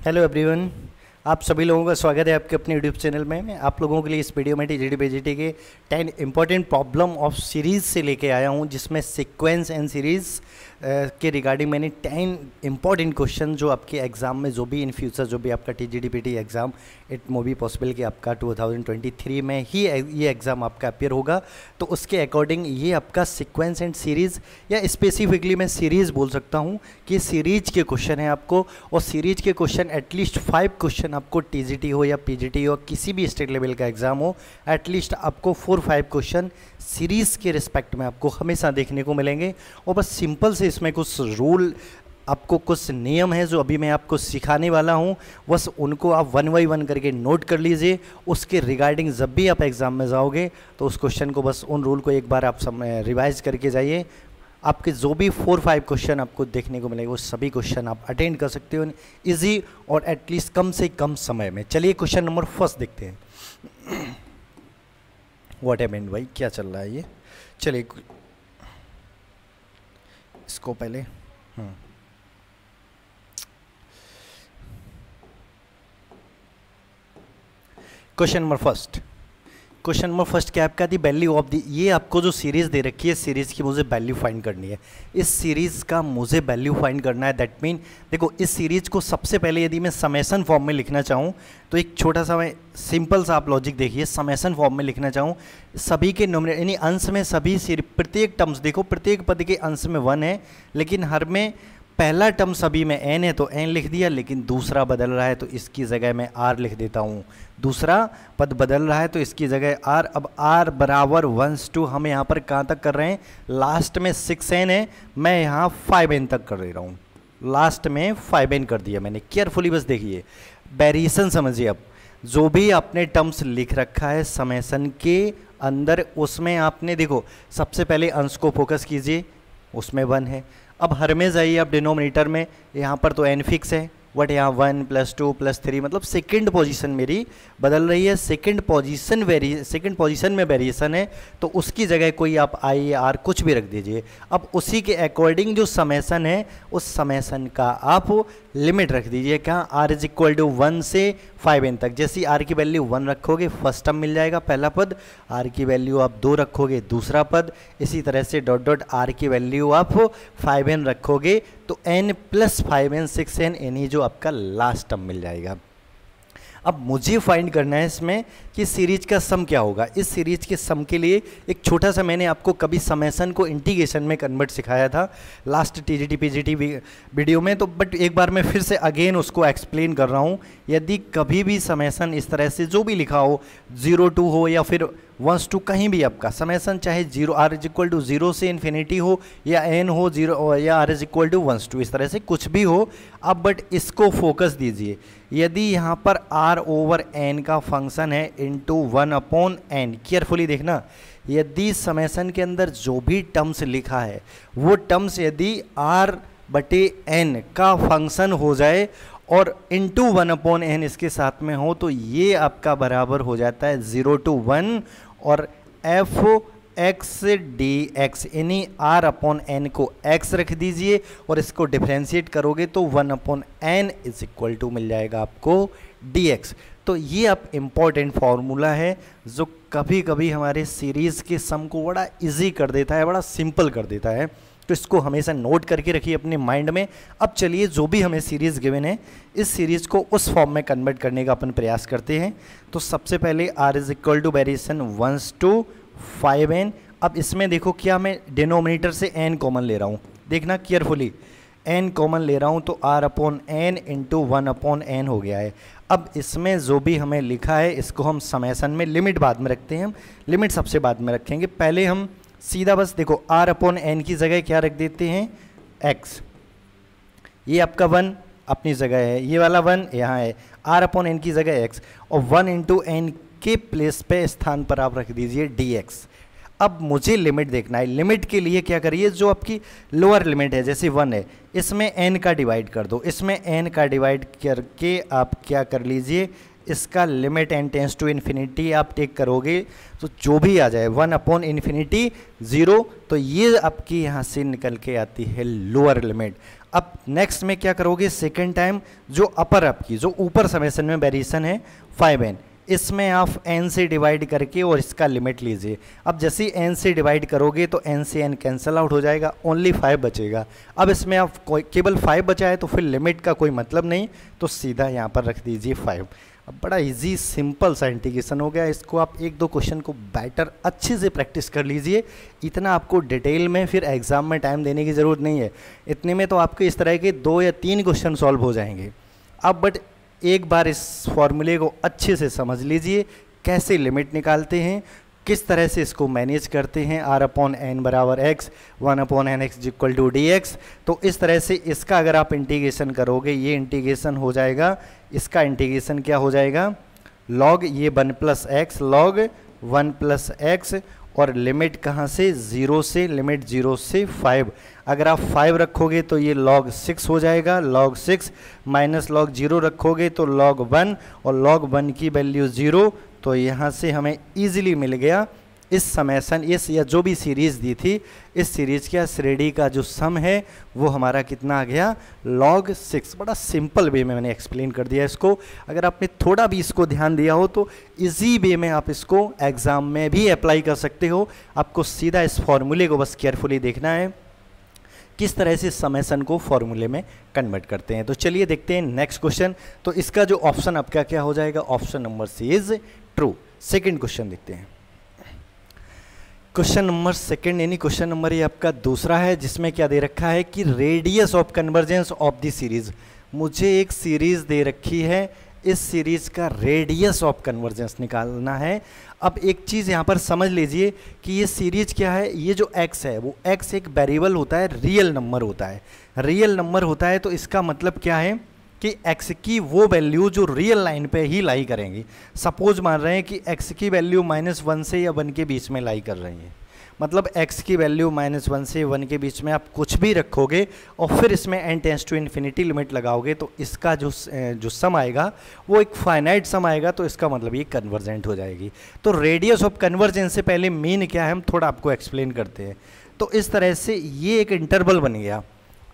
Hello everyone, आप सभी लोगों का स्वागत है आपके अपने यूट्यूब चैनल में। मैं आप लोगों के लिए इस वीडियो में टीजीटी पीजीटी के 10 इंपॉर्टेंट प्रॉब्लम ऑफ सीरीज़ से लेके आया हूं, जिसमें सीक्वेंस एंड सीरीज़ के रिगार्डिंग मैंने 10 इंपॉर्टेंट क्वेश्चन जो आपके एग्ज़ाम में जो भी इन फ्यूचर जो भी आपका टीजीटी पीटी एग्ज़ाम इट मो बी पॉसिबल कि आपका 2023 में ही ये एग्ज़ाम आपका अपियर होगा, तो उसके अकॉर्डिंग ये आपका सीक्वेंस एंड सीरीज़ या स्पेसिफिकली मैं सीरीज़ बोल सकता हूँ कि सीरीज के क्वेश्चन है आपको। और सीरीज के क्वेश्चन एटलीस्ट 5 क्वेश्चन आपको टीजीटी हो या पीजीटी हो, किसी भी स्टेट लेवल का एग्ज़ाम हो, एटलीस्ट आपको 4-5 क्वेश्चन सीरीज़ के रिस्पेक्ट में आपको हमेशा देखने को मिलेंगे। और बस सिंपल से इसमें कुछ रूल, आपको कुछ नियम है जो अभी मैं आपको सिखाने वाला हूं, बस उनको आप 1 बाय 1 करके नोट कर लीजिए। उसके रिगार्डिंग जब भी आप एग्ज़ाम में जाओगे तो उस क्वेश्चन को, बस उन रूल को एक बार आप रिवाइज करके जाइए। आपके जो भी 4-5 क्वेश्चन आपको देखने को मिलेंगे वो सभी क्वेश्चन आप अटेंड कर सकते हो इजी और एटलीस्ट कम से कम समय में। चलिए क्वेश्चन नंबर फर्स्ट देखते हैं। व्हाट हैपेंड भाई, क्या चल रहा है ये? चलिए इसको पहले क्वेश्चन नंबर फर्स्ट क्या आपका दी वैल्यू ऑफ दी। ये आपको जो सीरीज़ दे रखी है, सीरीज़ की मुझे वैल्यू फाइंड करनी है। इस सीरीज़ का मुझे वैल्यू फाइंड करना है। दैट मीन देखो, इस सीरीज़ को सबसे पहले यदि मैं समेसन फॉर्म में लिखना चाहूँ तो एक छोटा सा मैं सिंपल सा आप लॉजिक देखिए। समेसन फॉर्म में लिखना चाहूँ, सभी के नोमिनेटर यानी अंश में सभी प्रत्येक टर्म्स, देखो प्रत्येक पद के अंश में 1 है, लेकिन हर में पहला टर्म सभी में n है तो n लिख दिया, लेकिन दूसरा बदल रहा है तो इसकी जगह मैं r लिख देता हूँ। दूसरा पद बदल रहा है तो इसकी जगह r। अब r बराबर 1:2 हम यहाँ पर कहाँ तक कर रहे हैं? लास्ट में 6n है, मैं यहाँ 5n तक कर दे रहा हूँ। लास्ट में 5n कर दिया मैंने। केयरफुली बस देखिए, वेरिएशन समझिए। अब जो भी आपने टर्म्स लिख रखा है समेसन के अंदर, उसमें आपने देखो सबसे पहले अंश को फोकस कीजिए, उसमें 1 है। अब हर में जाइए आप डिनोमिनेटर में, यहाँ पर तो n फिक्स है, बट यहाँ 1 + 2 + 3 मतलब सेकंड पोजीशन मेरी बदल रही है। सेकंड पोजीशन में वेरिएशन है तो उसकी जगह कोई आप i या r कुछ भी रख दीजिए। अब उसी के अकॉर्डिंग जो समेसन है उस समेसन का आप लिमिट रख दीजिए। क्या? r = 1 से 5n तक। जैसे r की वैल्यू 1 रखोगे फर्स्ट टर्म मिल जाएगा पहला पद, r की वैल्यू आप 2 रखोगे दूसरा पद, इसी तरह से डॉट r की वैल्यू आप 5n रखोगे तो n + 5n 6n यानी जो आपका लास्ट टर्म मिल जाएगा। अब मुझे फाइंड करना है इसमें कि सीरीज का सम क्या होगा। इस सीरीज के सम के लिए एक छोटा सा, मैंने आपको कभी समेसन को इंटीग्रेशन में कन्वर्ट सिखाया था लास्ट टीजीटी पीजीटी वीडियो में, तो बट एक बार मैं फिर से अगेन उसको एक्सप्लेन कर रहा हूँ। यदि कभी भी समेसन इस तरह से जो भी लिखा हो, 0-2 हो या फिर 1:2 कहीं भी आपका समेसन, चाहे r = 0 से इन्फिनिटी हो या n हो 0 या r = 1:2, इस तरह से कुछ भी हो अब, बट इसको फोकस दीजिए। यदि यहाँ पर r/n का फंक्शन है इंटू 1/n, केयरफुली देखना, यदि समेसन के अंदर जो भी टर्म्स लिखा है वो टर्म्स यदि r/n का फंक्शन हो जाए और इंटू 1/n इसके साथ में हो तो ये आपका बराबर हो जाता है 0 to 1 और f(x) dx, यानी r/n को x रख दीजिए और इसको डिफ्रेंशिएट करोगे तो 1/n = मिल जाएगा आपको dx। तो ये आप इम्पॉर्टेंट फार्मूला है जो कभी कभी हमारे सीरीज़ के सम को बड़ा इजी कर देता है, बड़ा सिंपल कर देता है। तो इसको हमेशा नोट करके रखिए अपने माइंड में। अब चलिए, जो भी हमें सीरीज़ गिवन है इस सीरीज़ को उस फॉर्म में कन्वर्ट करने का अपन प्रयास करते हैं। तो सबसे पहले r = वेरिएशन 1:2 5n। अब इसमें देखो क्या मैं डिनोमिनेटर से n कॉमन ले रहा हूँ, देखना केयरफुली, n कॉमन ले रहा हूँ तो r/n इंटू 1/n हो गया है। अब इसमें जो भी हमें लिखा है इसको हम समेसन में, लिमिट बाद में रखते हैं, हम लिमिट सबसे बाद में रखेंगे। पहले हम सीधा बस देखो r/n की जगह क्या रख देते हैं? x। ये आपका 1 अपनी जगह है, ये वाला 1 यहाँ है, r/n की जगह x, और 1 × n के प्लेस पे स्थान पर आप रख दीजिए dx। अब मुझे लिमिट देखना है। लिमिट के लिए क्या करिए, जो आपकी लोअर लिमिट है जैसे 1 है, इसमें n का डिवाइड कर दो, इसमें n का डिवाइड करके आप क्या कर लीजिए, इसका limit n tends to infinity आप टेक करोगे तो जो भी आ जाए 1/∞ 0, तो ये आपकी यहाँ से निकल के आती है लोअर लिमिट। अब नेक्स्ट में क्या करोगे, सेकेंड टाइम जो अपर आपकी जो ऊपर समेसन में वेरिएशन है 5n, इसमें आप n से डिवाइड करके और इसका लिमिट लीजिए। अब जैसे ही n से डिवाइड करोगे तो n से n कैंसिल आउट हो जाएगा, ओनली 5 बचेगा। अब इसमें आप केवल 5 बचा है तो फिर लिमिट का कोई मतलब नहीं, तो सीधा यहाँ पर रख दीजिए 5। अब बड़ा इजी सिंपल सा इंटीग्रेशन हो गया। इसको आप एक दो क्वेश्चन को बेटर अच्छे से प्रैक्टिस कर लीजिए, इतना आपको डिटेल में फिर एग्जाम में टाइम देने की ज़रूरत नहीं है। इतने में तो आपके इस तरह के 2 या 3 क्वेश्चन सॉल्व हो जाएंगे। अब बट एक बार इस फॉर्मूले को अच्छे से समझ लीजिए, कैसे लिमिट निकालते हैं, किस तरह से इसको मैनेज करते हैं। r/n बराबर x, 1/nx equal to dx। तो इस तरह से इसका अगर आप इंटीग्रेशन करोगे, ये इंटीग्रेशन हो जाएगा, इसका इंटीग्रेशन क्या हो जाएगा, log ये 1 + x, log 1 + x, और लिमिट कहाँ से, 0 से, लिमिट 0 से 5। अगर आप 5 रखोगे तो ये log 6 हो जाएगा, log 6 माइनस log 0 रखोगे तो log 1, और log 1 की वैल्यू 0। तो यहाँ से हमें इजीली मिल गया इस समेसन, इस या जो भी सीरीज़ दी थी, इस सीरीज़ का श्रेणी का जो सम है वो हमारा कितना आ गया, log 6। बड़ा सिंपल वे में मैंने एक्सप्लेन कर दिया इसको। अगर आपने थोड़ा भी इसको ध्यान दिया हो तो इजी वे में आप इसको एग्ज़ाम में भी अप्लाई कर सकते हो। आपको सीधा इस फॉर्मूले को बस केयरफुली देखना है, किस तरह से समेसन को फॉर्मूले में कन्वर्ट करते हैं। तो चलिए देखते हैं नेक्स्ट क्वेश्चन। तो इसका जो ऑप्शन आपका क्या हो जाएगा, option number C is true. Second question देखते हैं। क्वेश्चन नंबर सेकंड यानी क्वेश्चन नंबर ये आपका दूसरा है, जिसमें क्या दे रखा है कि radius of convergence of the series. मुझे एक सीरीज दे रखी है, इस सीरीज का रेडियस ऑफ कन्वर्जेंस निकालना है। अब एक चीज़ यहाँ पर समझ लीजिए कि ये सीरीज क्या है, ये जो x है वो x एक वेरिएबल होता है, रियल नंबर होता है। रियल नंबर होता है तो इसका मतलब क्या है कि x की वो वैल्यू जो रियल लाइन पे ही लाई करेंगी। सपोज मान रहे हैं कि x की वैल्यू -1 से या 1 के बीच में लाई कर रही है, मतलब x की वैल्यू -1 से 1 के बीच में आप कुछ भी रखोगे और फिर इसमें n tends to infinity limit लगाओगे तो इसका जो सम आएगा वो एक फाइनाइट सम आएगा। तो इसका मतलब ये कन्वर्जेंट हो जाएगी। तो रेडियस ऑफ कन्वर्जेंस से पहले मीन क्या है हम थोड़ा आपको एक्सप्लेन करते हैं। तो इस तरह से ये एक इंटरवल बन गया।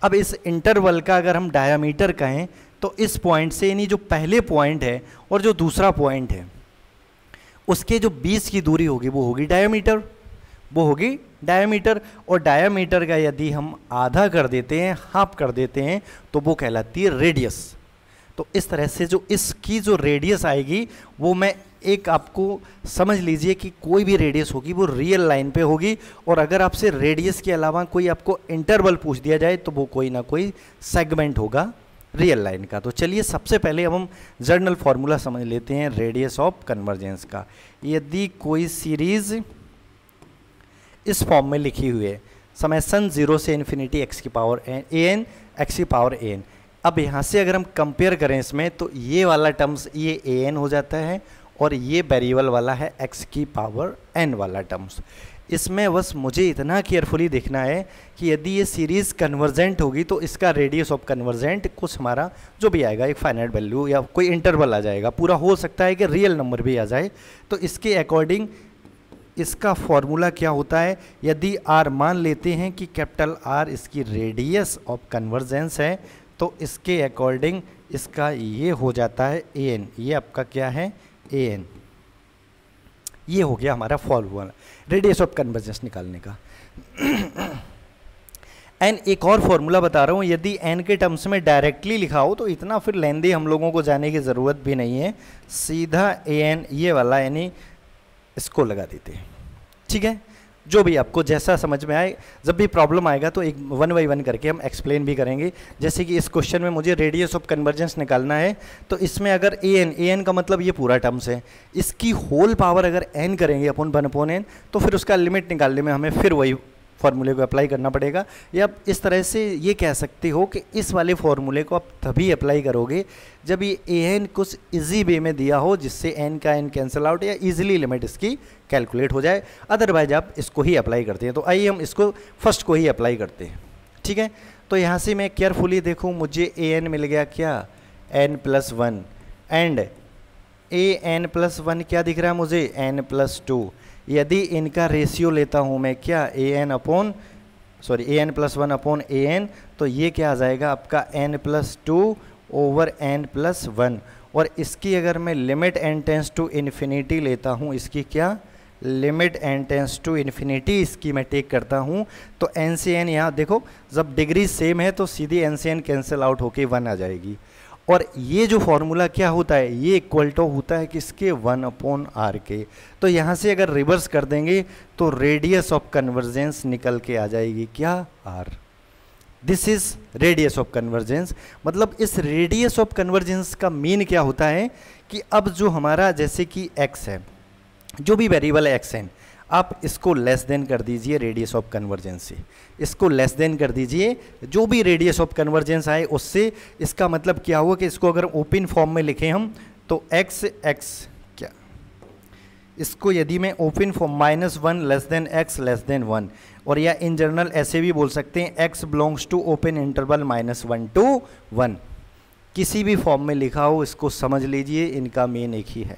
अब इस इंटरवल का अगर हम डायामीटर कहें तो इस पॉइंट से, यानी जो पहले पॉइंट है और जो दूसरा पॉइंट है, उसके जो बीच की दूरी होगी वो होगी डायामीटर, वो होगी डायामीटर। और डायामीटर का यदि हम आधा कर देते हैं, हाफ कर देते हैं, तो वो कहलाती है रेडियस। तो इस तरह से जो इसकी जो रेडियस आएगी वो मैं एक आपको समझ लीजिए कि कोई भी रेडियस होगी वो रियल लाइन पे होगी। और अगर आपसे रेडियस के अलावा कोई आपको इंटरवल पूछ दिया जाए तो वो कोई ना कोई सेगमेंट होगा रियल लाइन का। तो चलिए सबसे पहले अब हम जनरल फार्मूला समझ लेते हैं रेडियस ऑफ कन्वर्जेंस का। यदि कोई सीरीज इस फॉर्म में लिखी हुई है, समेसन 0 से इन्फिनिटी x की पावर an x की पावर an। अब यहाँ से अगर हम कंपेयर करें इसमें तो ये वाला टर्म्स ये an हो जाता है और ये वेरिएबल वाला है x की पावर n वाला टर्म्स। इसमें बस मुझे इतना केयरफुली देखना है कि यदि ये सीरीज़ कन्वर्जेंट होगी तो इसका रेडियस ऑफ कन्वर्जेंट कुछ हमारा जो भी आएगा एक फाइनाइट वैल्यू या कोई इंटरवल आ जाएगा, पूरा हो सकता है कि रियल नंबर भी आ जाए। तो इसके अकॉर्डिंग इसका फॉर्मूला क्या होता है, यदि r मान लेते हैं कि कैपिटल R इसकी रेडियस ऑफ कन्वर्जेंस है तो इसके अकॉर्डिंग इसका ये हो जाता है an। ये आपका क्या है an। ये हो गया हमारा फॉर्मूला रेडियस ऑफ कन्वर्जेंस निकालने का। एन एक और फॉर्मूला बता रहा हूँ, यदि एन के टर्म्स में डायरेक्टली लिखा हो तो इतना फिर लेंदी हम लोगों को जाने की ज़रूरत भी नहीं है, सीधा an ये वाला यानी इसको लगा देते हैं। ठीक है, जो भी आपको जैसा समझ में आए। जब भी प्रॉब्लम आएगा तो एक 1 बाय 1 करके हम एक्सप्लेन भी करेंगे। जैसे कि इस क्वेश्चन में मुझे रेडियस ऑफ कन्वर्जेंस निकालना है तो इसमें अगर an का मतलब ये पूरा टर्म्स है, इसकी होल पावर अगर n करेंगे अपन 1/n तो फिर उसका लिमिट निकालने में हमें फिर वही फॉर्मूले को अप्लाई करना पड़ेगा। या इस तरह से ये कह सकते हो कि इस वाले फॉर्मूले को आप तभी अप्लाई करोगे जब ये an कुछ इजी वे में दिया हो जिससे n का n कैंसिल आउट या इजीली लिमिट इसकी कैलकुलेट हो जाए। अदरवाइज आप इसको ही अप्लाई करते हैं। तो आइए हम इसको फर्स्ट को ही अप्लाई करते हैं। ठीक है, तो यहाँ से मैं केयरफुली देखूँ, मुझे an मिल गया क्या n + 1 and a n plus one क्या दिख रहा है मुझे, एन प्लस टू। यदि इनका रेशियो लेता हूँ मैं क्या, a n plus one upon a n, तो ये क्या आ जाएगा आपका n plus two over n plus one. और इसकी अगर मैं limit n tends to infinity लेता हूँ, इसकी क्या limit n tends to infinity इसकी मैं टेक करता हूँ, तो एन से एन यहाँ देखो जब डिग्री सेम है तो सीधी एन से एन कैंसिल आउट होके वन आ जाएगी। और ये जो फॉर्मूला क्या होता है, ये इक्वल टू होता है किसके, वन अपॉन आर के। तो यहाँ से अगर रिवर्स कर देंगे तो रेडियस ऑफ कन्वर्जेंस निकल के आ जाएगी क्या, r. This is radius of convergence. मतलब इस रेडियस ऑफ कन्वर्जेंस का मीन क्या होता है कि अब जो हमारा जैसे कि x है, जो भी वेरिएबल है xn, आप इसको लेस देन कर दीजिए रेडियस ऑफ कन्वर्जेंस से, इसको लेस देन कर दीजिए जो भी रेडियस ऑफ कन्वर्जेंस आए उससे। इसका मतलब क्या हुआ कि इसको अगर ओपन फॉर्म में लिखें हम तो x क्या, इसको यदि मैं open form -1 less than x less than 1, और या इन जनरल ऐसे भी बोल सकते हैं x belongs to open interval -1 to 1, किसी भी फॉर्म में लिखा हो इसको समझ लीजिए, इनका मेन एक ही है।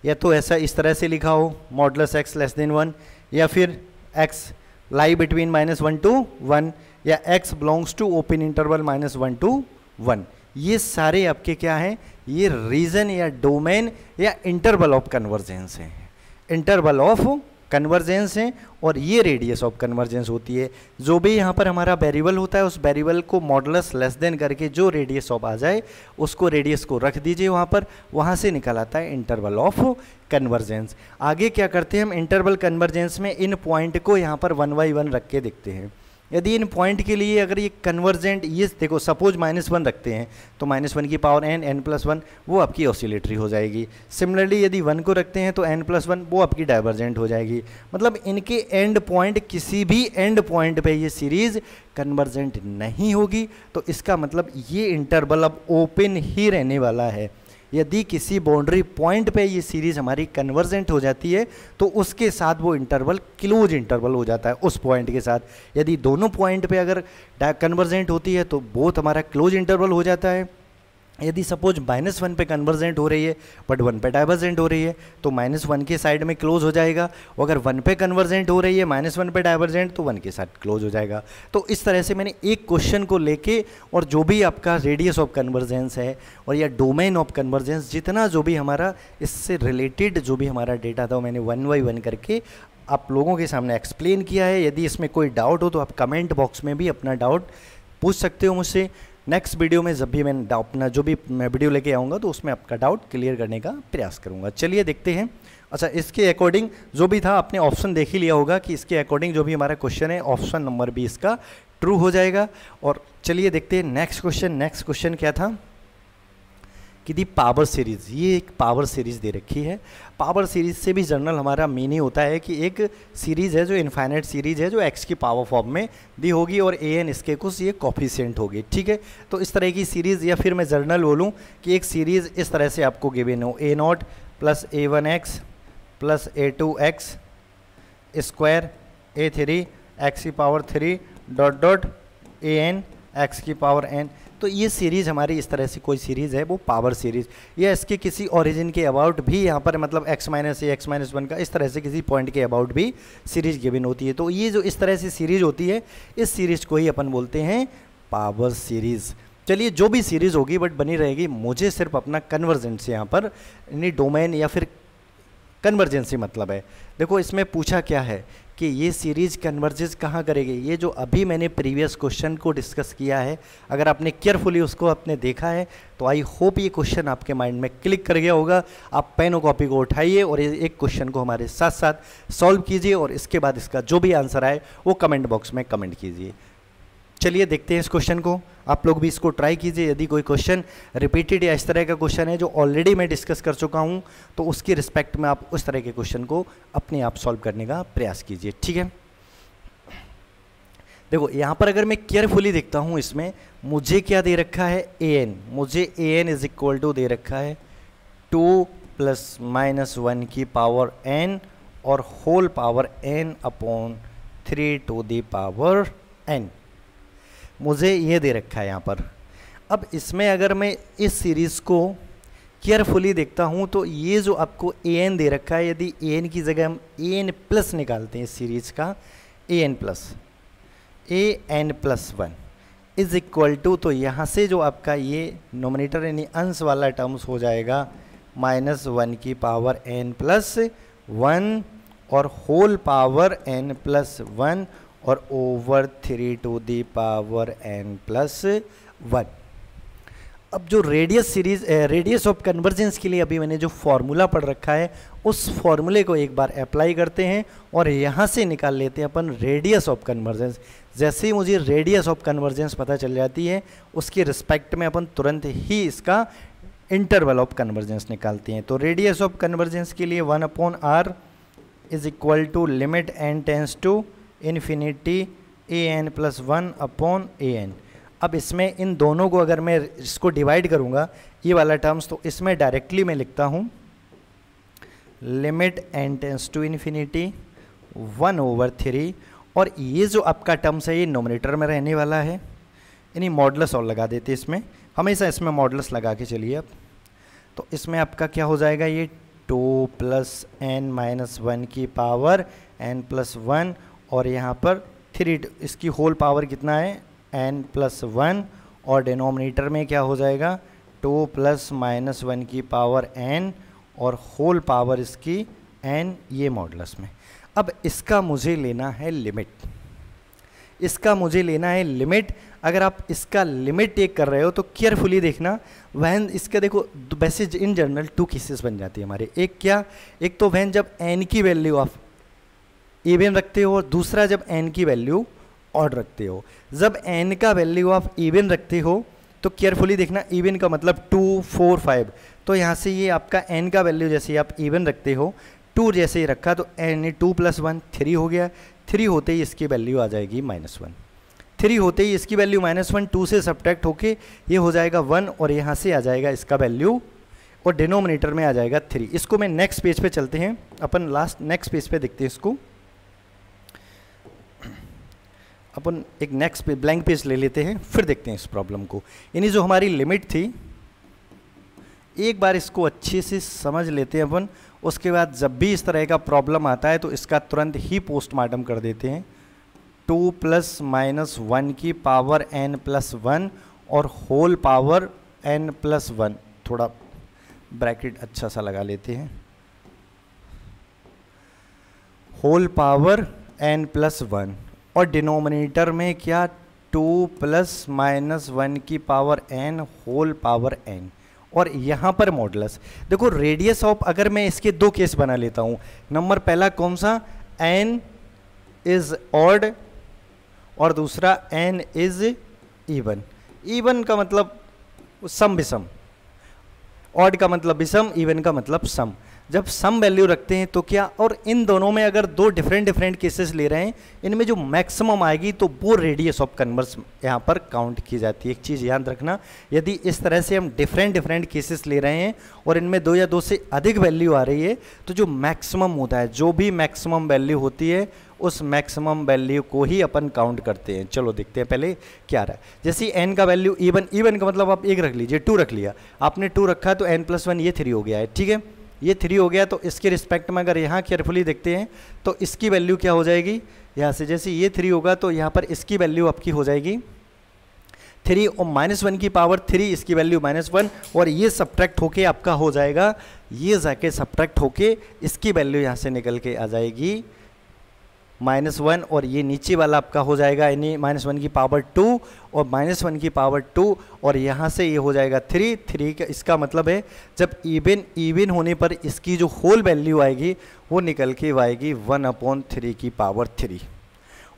या तो ऐसा इस तरह से लिखा हो मॉडुलस x लेस देन 1, या फिर x लाई बिटवीन -1 to 1, या x belongs to open interval -1 to 1। ये सारे आपके क्या हैं, ये रीजन या डोमेन या इंटरवल ऑफ कन्वर्जेंस हैं, इंटरवल ऑफ कन्वर्जेंस हैं, और ये रेडियस ऑफ कन्वर्जेंस होती है। जो भी यहाँ पर हमारा वेरिएबल होता है उस वेरिएबल को मॉडुलस लेस देन करके जो रेडियस ऑफ आ जाए उसको रेडियस को रख दीजिए वहाँ पर, वहाँ से निकल आता है इंटरवल ऑफ कन्वर्जेंस। आगे क्या करते हैं हम, इंटरवल कन्वर्जेंस में इन पॉइंट को यहाँ पर 1 by 1 रख के देखते हैं। यदि इन पॉइंट के लिए अगर ये कन्वर्जेंट, ये देखो सपोज -1 रखते हैं तो -1 की पावर n प्लस 1 वो आपकी ऑसिलेटरी हो जाएगी। सिमिलरली यदि 1 को रखते हैं तो n प्लस 1 वो आपकी डाइवर्जेंट हो जाएगी। मतलब इनके एंड पॉइंट, किसी भी एंड पॉइंट पे ये सीरीज कन्वर्जेंट नहीं होगी, तो इसका मतलब ये इंटरवल अब ओपन ही रहने वाला है। यदि किसी बाउंड्री पॉइंट पे ये सीरीज हमारी कन्वर्जेंट हो जाती है तो उसके साथ वो इंटरवल क्लोज इंटरवल हो जाता है उस पॉइंट के साथ। यदि दोनों पॉइंट पे अगर कन्वर्जेंट होती है तो बोथ हमारा क्लोज इंटरवल हो जाता है। यदि सपोज -1 पे कन्वर्जेंट हो रही है बट 1 पे डाइवर्जेंट हो रही है तो -1 के साइड में क्लोज हो जाएगा, अगर 1 पे कन्वर्जेंट हो रही है -1 पे डाइवर्जेंट तो 1 के साथ क्लोज हो जाएगा। तो इस तरह से मैंने एक क्वेश्चन को लेके और जो भी आपका रेडियस ऑफ कन्वर्जेंस है और या डोमेन ऑफ कन्वर्जेंस, जितना जो भी हमारा इससे रिलेटेड जो भी हमारा डेटा था वो मैंने 1 by 1 करके आप लोगों के सामने एक्सप्लेन किया है। यदि इसमें कोई डाउट हो तो आप कमेंट बॉक्स में भी अपना डाउट पूछ सकते हो मुझसे। नेक्स्ट वीडियो में जब भी मैं अपना जो भी मैं वीडियो लेके आऊँगा तो उसमें आपका डाउट क्लियर करने का प्रयास करूँगा। चलिए देखते हैं। अच्छा, इसके अकॉर्डिंग जो भी था आपने ऑप्शन देख ही लिया होगा कि इसके अकॉर्डिंग जो भी हमारा क्वेश्चन है ऑप्शन नंबर भी इसका ट्रू हो जाएगा। और चलिए देखते हैं नेक्स्ट क्वेश्चन। नेक्स्ट क्वेश्चन क्या था कि दी पावर सीरीज, ये एक पावर सीरीज दे रखी है। पावर सीरीज से भी जनरल हमारा मीनिंग होता है कि एक सीरीज है जो इनफाइनाइट सीरीज है जो x की पावर फॉर्म में दी होगी और an इसके कुछ ये कॉफिशिएंट होगी, ठीक है। तो इस तरह की सीरीज, या फिर मैं जर्नल बोलूँ कि एक सीरीज इस तरह से आपको गिवन हो a0 plus a1x plus a2x square a3 x की power 3 dot dot an x की पावर n। तो ये सीरीज़ हमारी इस तरह से कोई सीरीज़ है वो पावर सीरीज़, या इसके किसी ओरिजिन के अबाउट भी यहाँ पर मतलब x माइनस ए x माइनस 1 का इस तरह से किसी पॉइंट के अबाउट भी सीरीज़ गिवन होती है। तो ये जो इस तरह से सीरीज़ होती है इस सीरीज़ को ही अपन बोलते हैं पावर सीरीज़। चलिए जो भी सीरीज़ होगी बट बनी रहेगी, मुझे सिर्फ अपना कन्वर्जेंस से यहाँ पर यानी डोमेन या फिर कन्वर्जेंस से मतलब है। देखो इसमें पूछा क्या है कि ये सीरीज कन्वर्जेस कहाँ करेगी। ये जो अभी मैंने प्रीवियस क्वेश्चन को डिस्कस किया है, अगर आपने केयरफुली उसको आपने देखा है तो आई होप ये क्वेश्चन आपके माइंड में क्लिक कर गया होगा। आप पेन और कॉपी को उठाइए और एक क्वेश्चन को हमारे साथ साथ सॉल्व कीजिए और इसके बाद इसका जो भी आंसर आए वो कमेंट बॉक्स में कमेंट कीजिए। चलिए देखते हैं इस क्वेश्चन को। आप लोग भी इसको ट्राई कीजिए। यदि कोई क्वेश्चन रिपीटेड या इस तरह का क्वेश्चन है जो ऑलरेडी मैं डिस्कस कर चुका हूं तो उसकी रिस्पेक्ट में आप उस तरह के क्वेश्चन को अपने आप सॉल्व करने का प्रयास कीजिए, ठीक है। देखो यहाँ पर अगर मैं केयरफुली देखता हूँ इसमें मुझे क्या दे रखा है an, मुझे an इज इक्वल टू दे रखा है 2 + -1 की पावर n और whole power n upon 3 to the power n, मुझे ये दे रखा है यहाँ पर। अब इसमें अगर मैं इस सीरीज़ को केयरफुली देखता हूँ तो ये जो आपको ए एन दे रखा है, यदि ए एन की जगह हम ए एन प्लस निकालते हैं इस सीरीज का, a n plus one is equal to, तो यहाँ से जो आपका ये नोमिनेटर यानी अंश वाला टर्म्स हो जाएगा -1 की पावर n प्लस 1 और होल पावर n प्लस 1 और over 3 to the power n plus 1। अब जो रेडियस ऑफ कन्वर्जेंस के लिए अभी मैंने जो फॉर्मूला पढ़ रखा है उस फॉर्मूले को एक बार अप्लाई करते हैं और यहाँ से निकाल लेते हैं अपन रेडियस ऑफ कन्वर्जेंस। जैसे ही मुझे रेडियस ऑफ कन्वर्जेंस पता चल जाती है उसके रिस्पेक्ट में अपन तुरंत ही इसका इंटरवल ऑफ कन्वर्जेंस निकालते हैं। तो रेडियस ऑफ कन्वर्जेंस के लिए 1/r is equal to limit n tends to infinity an plus 1/an। अब इसमें इन दोनों को अगर मैं इसको डिवाइड करूंगा ये वाला टर्म्स, तो इसमें डायरेक्टली मैं लिखता हूँ limit n tends to infinity 1/3 और ये जो आपका टर्म्स है ये नोमिनेटर में रहने वाला है, यानी मॉडुलस और लगा देते इसमें, हमेशा इसमें मॉडुलस लगा के चलिए। अब तो इसमें आपका क्या हो जाएगा, ये 2 + n - 1 की पावर n प्लस 1 और यहाँ पर 3, इसकी होल पावर कितना है n प्लस 1 और डिनोमिनेटर में क्या हो जाएगा 2 + -1 की पावर n और होल पावर इसकी n, ये मॉडुलस में। अब इसका मुझे लेना है लिमिट, इसका मुझे लेना है लिमिट। अगर आप इसका लिमिट टेक कर रहे हो तो केयरफुली देखना, वैन इसका देखो वैसे इन जनरल 2 केसेस बन जाती है हमारे। एक क्या, एक तो वैन जब n की वैल्यू आप इवन रखते हो और दूसरा जब n की वैल्यू ऑड रखते हो। जब n का वैल्यू आप इवन रखते हो तो केयरफुली देखना, इवन का मतलब 2, 4, 5, तो यहाँ से ये आपका n का वैल्यू जैसे आप इवन रखते हो 2 जैसे ही रखा तो n 2 + 1 3 हो गया। 3 होते ही इसकी वैल्यू आ जाएगी -1। 3 होते ही इसकी वैल्यू -1 2 से सब्ट्रैक्ट होके ये हो जाएगा 1 और यहाँ से आ जाएगा इसका वैल्यू और डिनोमिनेटर में आ जाएगा 3। इसको मैं नेक्स्ट पेज पे चलते हैं, अपन लास्ट नेक्स्ट पेज पे देखते हैं इसको। अपन एक नेक्स्ट पे ब्लैंक पेज ले लेते हैं, फिर देखते हैं इस प्रॉब्लम को। यानी जो हमारी लिमिट थी एक बार इसको अच्छे से समझ लेते हैं अपन, उसके बाद जब भी इस तरह का प्रॉब्लम आता है तो इसका तुरंत ही पोस्टमार्टम कर देते हैं। 2 + -1 की पावर n प्लस 1 और होल पावर n प्लस 1, थोड़ा ब्रैकेट अच्छा सा लगा लेते हैं, होल पावर n प्लस 1 और डिनोमिनेटर में क्या 2 + -1 की power n whole power n और यहाँ पर मॉडुलस। देखो रेडियस ऑफ, अगर मैं इसके 2 केस बना लेता हूँ, नंबर पहला कौन सा, n इज ऑड और दूसरा n इज इवन। इवन का मतलब सम विषम, ऑड का मतलब विषम, इवन का मतलब सम। जब सम वैल्यू रखते हैं तो क्या, और इन दोनों में अगर 2 डिफरेंट केसेस ले रहे हैं, इनमें जो मैक्सिमम आएगी तो वो रेडियस ऑफ कन्वर्स यहाँ पर काउंट की जाती है। एक चीज़ याद रखना, यदि इस तरह से हम डिफरेंट केसेस ले रहे हैं और इनमें 2 या 2 से अधिक वैल्यू आ रही है तो जो मैक्सिमम होता है, जो भी मैक्सिमम वैल्यू होती है उस मैक्सिमम वैल्यू को ही अपन काउंट करते हैं। चलो देखते हैं पहले क्या रहा है। जैसे n का वैल्यू इवन का मतलब आप 1 रख लीजिए, 2 रख लिया, आपने 2 रखा तो n प्लस 1 ये 3 हो गया है, ठीक है, ये 3 हो गया। तो इसके रिस्पेक्ट में अगर यहाँ केयरफुली देखते हैं तो इसकी वैल्यू क्या हो जाएगी, यहाँ से जैसे ये 3 होगा तो यहाँ पर इसकी वैल्यू आपकी हो जाएगी 3 और -1 की पावर 3, इसकी वैल्यू -1 और ये सब्ट्रैक्ट होके आपका हो जाएगा, ये जाके सब्ट्रैक्ट होके इसकी वैल्यू यहाँ से निकल के आ जाएगी -1 और ये नीचे वाला आपका हो जाएगा यानी -1 की पावर 2 और -1 की पावर 2 और यहाँ से ये हो जाएगा 3 का, इसका मतलब है जब इवन होने पर इसकी जो होल वैल्यू आएगी वो निकल के आएगी 1/3 की पावर 3।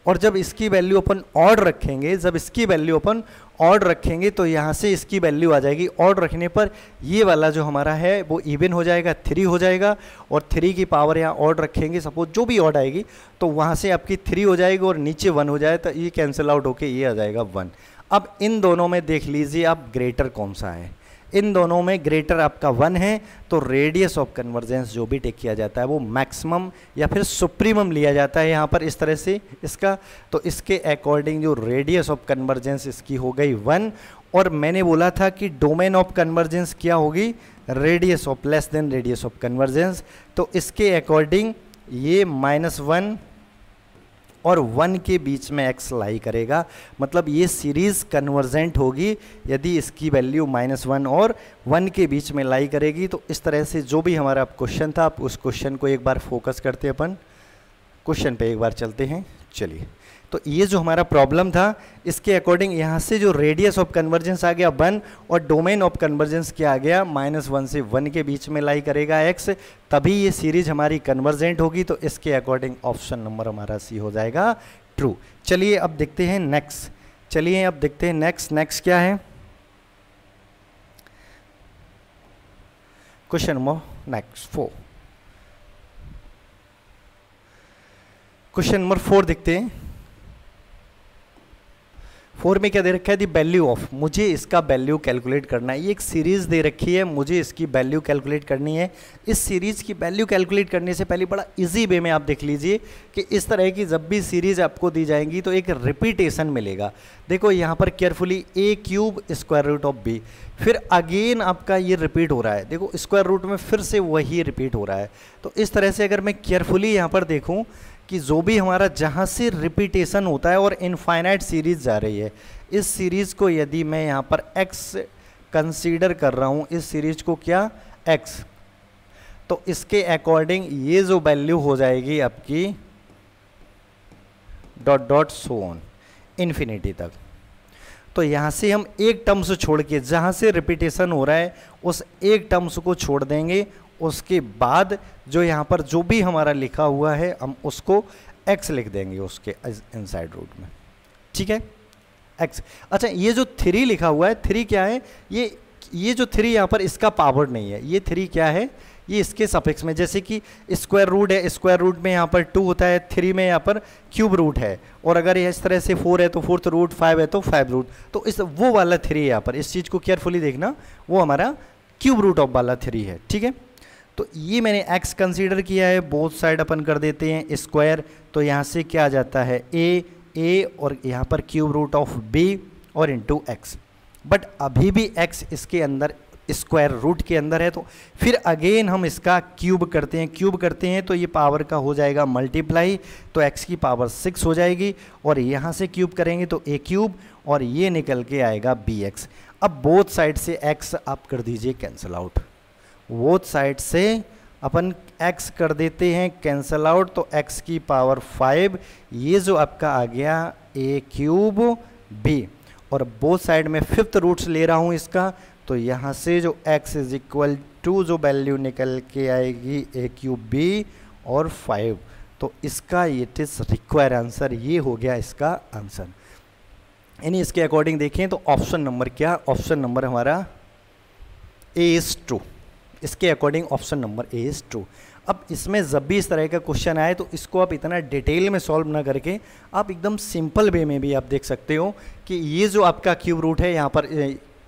और जब इसकी वैल्यू अपन ऑड रखेंगे, जब इसकी वैल्यू अपन ऑड रखेंगे तो यहाँ से इसकी वैल्यू आ जाएगी, ऑड रखने पर ये वाला जो हमारा है वो इवन हो जाएगा, 3 हो जाएगा और 3 की पावर यहाँ ऑड रखेंगे, सपोज जो भी ऑड आएगी तो वहाँ से आपकी 3 हो जाएगी और नीचे 1 हो जाए तो ये कैंसिल आउट होके ये आ जाएगा 1। अब इन दोनों में देख लीजिए आप ग्रेटर कौन सा है, इन दोनों में ग्रेटर आपका 1 है तो रेडियस ऑफ कन्वर्जेंस जो भी टेक किया जाता है वो मैक्सिमम या फिर सुप्रीमम लिया जाता है यहाँ पर इस तरह से इसका। तो इसके अकॉर्डिंग जो रेडियस ऑफ कन्वर्जेंस इसकी हो गई 1 और मैंने बोला था कि डोमेन ऑफ कन्वर्जेंस क्या होगी, radius of less than radius of convergence. तो इसके अकॉर्डिंग ये -1 और 1 के बीच में x लाई करेगा, मतलब ये सीरीज़ कन्वर्जेंट होगी यदि इसकी वैल्यू -1 और 1 के बीच में लाई करेगी। तो इस तरह से जो भी हमारा क्वेश्चन था, आप उस क्वेश्चन को एक बार फोकस करते हैं, अपन क्वेश्चन पे एक बार चलते हैं। चलिए, तो ये जो हमारा प्रॉब्लम था इसके अकॉर्डिंग यहाँ से जो रेडियस ऑफ कन्वर्जेंस आ गया 1 और डोमेन ऑफ कन्वर्जेंस क्या आ गया, -1 से 1 के बीच में लाई करेगा x, तभी ये सीरीज हमारी कन्वर्जेंट होगी। तो इसके अकॉर्डिंग ऑप्शन नंबर हमारा सी हो जाएगा ट्रू। चलिए अब देखते हैं नेक्स्ट, नेक्स्ट क्या है, question number next 4। Question number 4 देखते हैं। 4 में क्या दे रखा है, दी वैल्यू ऑफ, मुझे इसका वैल्यू कैलकुलेट करना है। ये एक सीरीज़ दे रखी है, मुझे इसकी वैल्यू कैलकुलेट करनी है। इस सीरीज़ की वैल्यू कैलकुलेट करने से पहले बड़ा इजी वे में आप देख लीजिए कि इस तरह की जब भी सीरीज़ आपको दी जाएंगी तो एक रिपीटेशन मिलेगा। देखो यहाँ पर carefully a³ square root of b, फिर अगेन आपका ये रिपीट हो रहा है, देखो स्क्वायर रूट में फिर से वही रिपीट हो रहा है। तो इस तरह से अगर मैं केयरफुली यहाँ पर देखूँ कि जो भी हमारा जहाँ से रिपीटेशन होता है और इनफाइनाइट सीरीज़ जा रही है, इस सीरीज़ को यदि मैं यहाँ पर x कंसीडर कर रहा हूँ, इस सीरीज को क्या x, तो इसके अकॉर्डिंग ये जो वैल्यू हो जाएगी आपकी dot dot so on infinity तक। तो यहाँ से हम एक टर्म्स छोड़ के, जहाँ से रिपीटेशन हो रहा है उस एक टर्म्स को छोड़ देंगे, उसके बाद जो यहाँ पर जो भी हमारा लिखा हुआ है हम उसको x लिख देंगे उसके इनसाइड रूट में, ठीक है x। अच्छा, ये जो 3 लिखा हुआ है, 3 क्या है, ये जो 3 यहाँ पर इसका पावर नहीं है, ये 3 क्या है, ये इसके सफिक्स में, जैसे कि स्क्वायर रूट है, स्क्वायर रूट में यहाँ पर 2 होता है, 3 में यहाँ पर क्यूब रूट है, और अगर ये इस तरह से 4 है तो 4th रूट, 5 है तो 5 रूट, तो इस वो वाला 3 यहाँ पर, इस चीज़ को केयरफुली देखना, वो हमारा क्यूब रूट ऑफ वाला 3 है, ठीक है। तो ये मैंने x कंसीडर किया है, बोथ साइड अपन कर देते हैं स्क्वायर, तो यहाँ से क्या आ जाता है a और यहाँ पर क्यूब रूट ऑफ b और इंटू x। बट अभी भी x इसके अंदर स्क्वायर रूट के अंदर है, तो फिर अगेन हम इसका क्यूब करते हैं तो ये पावर का हो जाएगा मल्टीप्लाई, तो x की पावर 6 हो जाएगी, और यहाँ से क्यूब करेंगे तो a³ और ये निकल के आएगा bx। अब बोथ साइड से x आप कर दीजिए कैंसिल आउट, बोथ साइड से अपन x कर देते हैं कैंसल आउट, तो x की पावर 5, ये जो आपका आ गया a³ b, और बोथ साइड में 5th रूट्स ले रहा हूँ इसका, तो यहाँ से जो x इज इक्वल टू जो वैल्यू निकल के आएगी a³ b और 5, तो इसका इट इज रिक्वायर आंसर, ये हो गया इसका आंसर। यानी इसके अकॉर्डिंग देखें तो ऑप्शन नंबर क्या, ऑप्शन नंबर हमारा ए इज ट्रू, इसके according option number A is true. अब इसमें जब भी इस तरह का क्वेश्चन आए तो इसको आप इतना डिटेल में सॉल्व ना करके आप एकदम सिंपल वे में भी आप देख सकते हो कि ये जो आपका क्यूब रूट है, यहाँ पर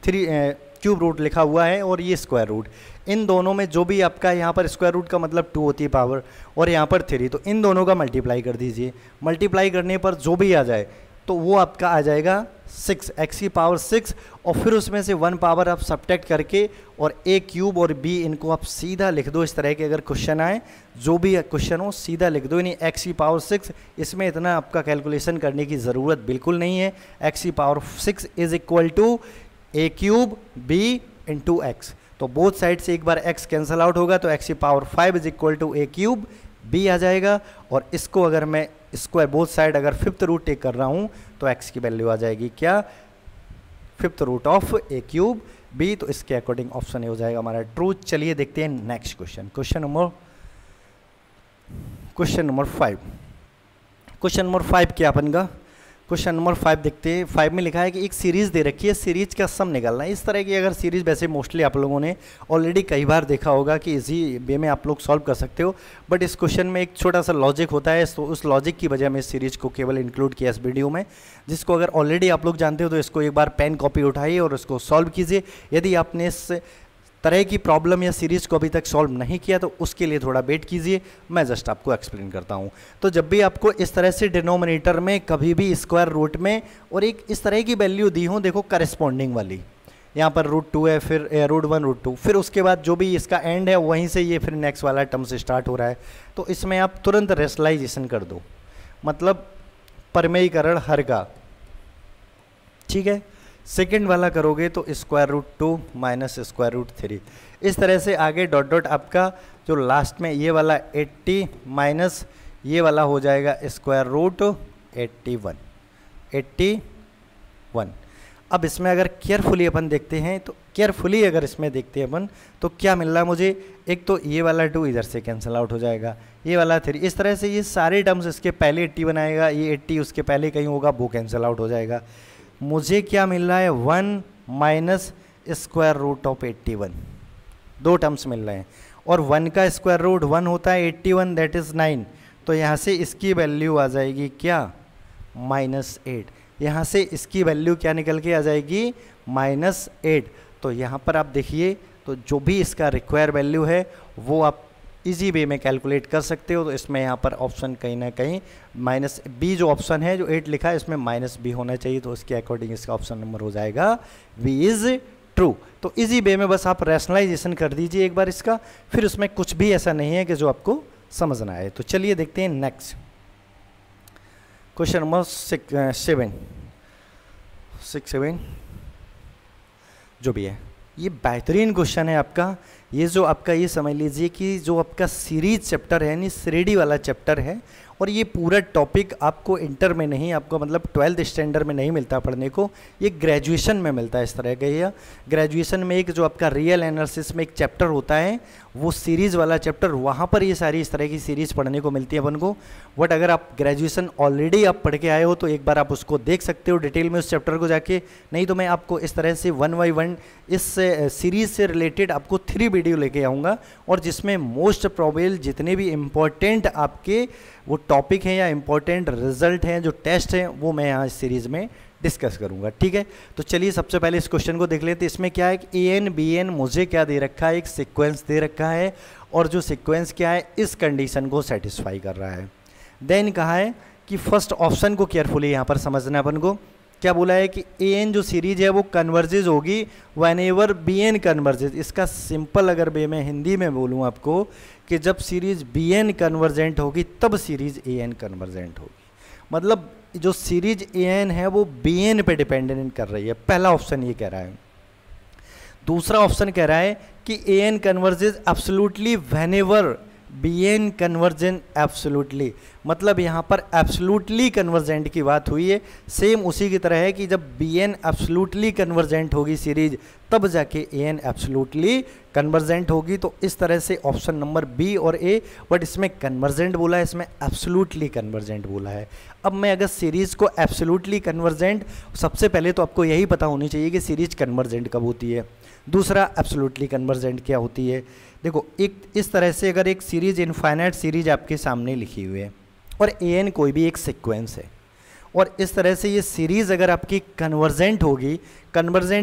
3 क्यूब रूट लिखा हुआ है और ये स्क्वायर रूट, इन दोनों में जो भी आपका यहाँ पर स्क्वायर रूट का मतलब 2 होती है पावर, और यहाँ पर 3, तो इन दोनों का मल्टीप्लाई कर दीजिए। मल्टीप्लाई करने पर जो भी आ जाए तो वो आपका आ जाएगा 6, x की पावर 6, और फिर उसमें से 1 पावर आप सब्ट्रैक्ट करके और a³ और b इनको आप सीधा लिख दो। इस तरह के अगर क्वेश्चन आए, जो भी क्वेश्चन हो सीधा लिख दो, यानी x की पावर 6, इसमें इतना आपका कैलकुलेशन करने की ज़रूरत बिल्कुल नहीं है। x की power 6 is equal to a³ b into x, तो बोथ साइड से एक बार x कैंसल आउट होगा, तो x की power 5 is equal to a³ b आ जाएगा, और इसको अगर मैं स्क्वायर बोथ साइड अगर 5th रूट टेक कर रहा हूँ तो x की वैल्यू आ जाएगी क्या, 5th root of a³ b, तो इसके अकॉर्डिंग ऑप्शन हो जाएगा हमारा ट्रू। चलिए देखते हैं next question, question number 5। Question number 5 क्या अपन का, क्वेश्चन नंबर 5 देखते हैं। 5 में लिखा है कि एक सीरीज़ दे रखी है, सीरीज का सम निकालना है। इस तरह की अगर सीरीज़ वैसे मोस्टली आप लोगों ने ऑलरेडी कई बार देखा होगा कि इजी वे में आप लोग सॉल्व कर सकते हो, बट इस क्वेश्चन में एक छोटा सा लॉजिक होता है, तो उस लॉजिक की वजह में इस सीरीज को केवल इंक्लूड किया इस वीडियो में, जिसको अगर ऑलरेडी आप लोग जानते हो तो इसको एक बार पेन कॉपी उठाइए और उसको सॉल्व कीजिए। यदि आपने इस तरह की प्रॉब्लम या सीरीज को अभी तक सॉल्व नहीं किया तो उसके लिए थोड़ा वेट कीजिए, मैं जस्ट आपको एक्सप्लेन करता हूँ। तो जब भी आपको इस तरह से डिनोमिनेटर में कभी भी स्क्वायर रूट में और एक इस तरह की वैल्यू दी हो, देखो करस्पॉन्डिंग वाली, यहाँ पर √2 है, फिर √1 √2, फिर उसके बाद जो भी इसका एंड है वहीं से ये फिर नेक्स्ट वाला टर्म से स्टार्ट हो रहा है, तो इसमें आप तुरंत रेशनलाइजेशन कर दो, मतलब परमेयीकरण हर का, ठीक है। सेकंड वाला करोगे तो √2 माइनस √3, इस तरह से आगे डॉट डॉट आपका जो लास्ट में ये वाला 80 माइनस ये वाला हो जाएगा √81। अब इसमें अगर केयरफुली अपन देखते हैं तो केयरफुली अगर इसमें देखते हैं अपन तो क्या मिल रहा है मुझे, एक तो ये वाला 2 इधर से कैंसिल आउट हो जाएगा, ये वाला 3, इस तरह से ये सारे टर्म्स इसके पहले 80 आएगा, ये 80 उसके पहले कहीं होगा, वो कैंसिल आउट हो जाएगा। मुझे क्या मिल रहा है 1 माइनस √81, 2 टर्म्स मिल रहे हैं, और 1 का स्क्वायर रूट 1 होता है 81, दैट इज़ 9, तो यहाँ से इसकी वैल्यू आ जाएगी क्या -8, यहाँ से इसकी वैल्यू क्या निकल के आ जाएगी -8। तो यहाँ पर आप देखिए तो जो भी इसका रिक्वायर वैल्यू है वो आप इजी वे में कैलकुलेट कर सकते हो। तो इसमें यहाँ पर ऑप्शन कहीं ना कहीं -B जो ऑप्शन है जो 8 लिखा है इसमें -B होना चाहिए, तो उसके अकॉर्डिंग इसका ऑप्शन नंबर हो जाएगा B इज़ ट्रू। तो इजी वे में बस आप रैशनलाइजेशन कर दीजिए एक बार इसका, फिर उसमें कुछ भी ऐसा नहीं है कि जो आपको समझना है। तो चलिए देखते हैं नेक्स्ट क्वेश्चन नंबर 6-7 जो भी है, ये बेहतरीन क्वेश्चन है आपका। ये जो आपका ये समझ लीजिए कि जो आपका सीरीज चैप्टर है यानी श्रेणी वाला चैप्टर है, और ये पूरा टॉपिक आपको इंटर में नहीं, आपको मतलब 12th स्टैंडर्ड में नहीं मिलता पढ़ने को, ये ग्रेजुएशन में मिलता है इस तरह का। ये ग्रेजुएशन में एक जो आपका रियल एनालिसिस में एक चैप्टर होता है वो सीरीज़ वाला चैप्टर, वहाँ पर ये सारी इस तरह की सीरीज़ पढ़ने को मिलती है अपन को। बट अगर आप ग्रेजुएशन ऑलरेडी आप पढ़ के आए हो तो एक बार आप उसको देख सकते हो डिटेल में उस चैप्टर को जाके, नहीं तो मैं आपको इस तरह से 1 बाई 1 इस सीरीज़ से रिलेटेड आपको 3 वीडियो लेके आऊँगा, और जिसमें मोस्ट प्रोबेबल जितने भी इम्पोर्टेंट आपके वो टॉपिक हैं या इम्पोर्टेंट रिजल्ट हैं जो टेस्ट हैं वो मैं यहाँ इस सीरीज़ में डिस्कस करूँगा, ठीक है। तो चलिए सबसे पहले इस क्वेश्चन को देख लेते हैं। इसमें क्या है कि AN BN मुझे क्या दे रखा है, एक सीक्वेंस दे रखा है, और जो सीक्वेंस क्या है इस कंडीशन को सेटिस्फाई कर रहा है। देन कहा है कि फर्स्ट ऑप्शन को केयरफुली यहाँ पर समझना है अपन को। क्या बोला है कि AN जो सीरीज है वो कन्वर्जेज होगी व्हेनेवर BN कन्वर्जेज। इसका सिंपल अगर मैं हिंदी में बोलूँ आपको कि जब सीरीज BN कन्वर्जेंट होगी तब सीरीज AN कन्वर्जेंट होगी, मतलब जो सीरीज AN है वो BN पे डिपेंडेंट कर रही है। पहला ऑप्शन ये कह रहा है। दूसरा ऑप्शन कह रहा है कि AN converges absolutely whenever BN convergent absolutely, मतलब यहाँ पर एब्सोल्युटली कन्वर्जेंट की बात हुई है। सेम उसी की तरह है कि जब BN एब्सोल्युटली कन्वर्जेंट होगी सीरीज तब जाके AN एब्सोल्युटली कन्वर्जेंट होगी। तो इस तरह से ऑप्शन नंबर B और A, बट इसमें कन्वर्जेंट बोला है, इसमें एब्सोल्युटली कन्वर्जेंट बोला है। अब मैं अगर सीरीज को एब्सोल्युटली कन्वर्जेंट, सबसे पहले तो आपको यही पता होनी चाहिए कि सीरीज कन्वर्जेंट कब होती है, दूसरा एब्सोल्युटली कन्वर्जेंट क्या होती है। देखो एक इस तरह से अगर एक सीरीज इनफाइनाइट सीरीज आपके सामने लिखी हुई है और AN कोई भी एक सीक्वेंस है, और इस तरह से ये सीरीज़ अगर आपकी कन्वर्जेंट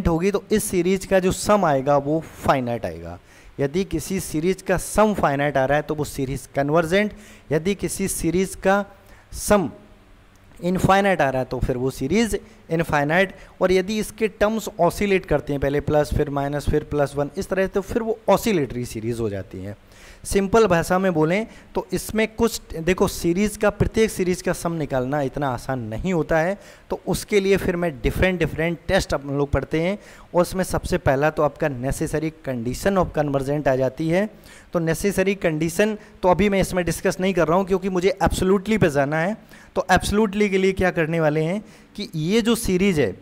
होगी तो इस सीरीज का जो सम आएगा वो फाइनाइट आएगा। यदि किसी सीरीज का सम फाइनाइट आ रहा है तो वो सीरीज कन्वर्जेंट, यदि किसी सीरीज का सम इनफाइनाइट आ रहा है तो फिर वो सीरीज इनफाइनाइट, और यदि इसके टर्म्स ऑसिलेट करते हैं, पहले प्लस फिर माइनस फिर +1 इस तरह से, तो फिर वो ऑसिलेटरी सीरीज हो जाती हैं। सिंपल भाषा में बोलें तो इसमें कुछ देखो, सीरीज़ का प्रत्येक सीरीज़ का सम निकालना इतना आसान नहीं होता है, तो उसके लिए फिर मैं डिफरेंट टेस्ट हम लोग पढ़ते हैं, और उसमें सबसे पहला तो आपका नेसेसरी कंडीशन ऑफ कन्वर्जेंट आ जाती है। तो नेसेसरी कंडीशन तो अभी मैं इसमें डिस्कस नहीं कर रहा हूँ क्योंकि मुझे एब्सोल्युटली पे जाना है। तो एब्सोल्युटली के लिए क्या करने वाले हैं कि ये जो सीरीज़ है,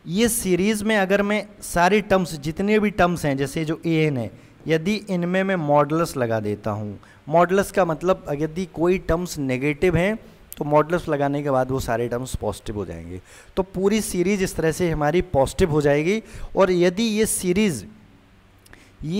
ये सीरीज़ में अगर मैं सारे टर्म्स जितने भी टर्म्स हैं जैसे जो AN है, यदि इनमें मैं मॉडुलस लगा देता हूँ, मॉडुलस का मतलब यदि कोई टर्म्स नेगेटिव हैं तो मॉडुलस लगाने के बाद वो सारे टर्म्स पॉजिटिव हो जाएंगे, तो पूरी सीरीज इस तरह से हमारी पॉजिटिव हो जाएगी। और यदि ये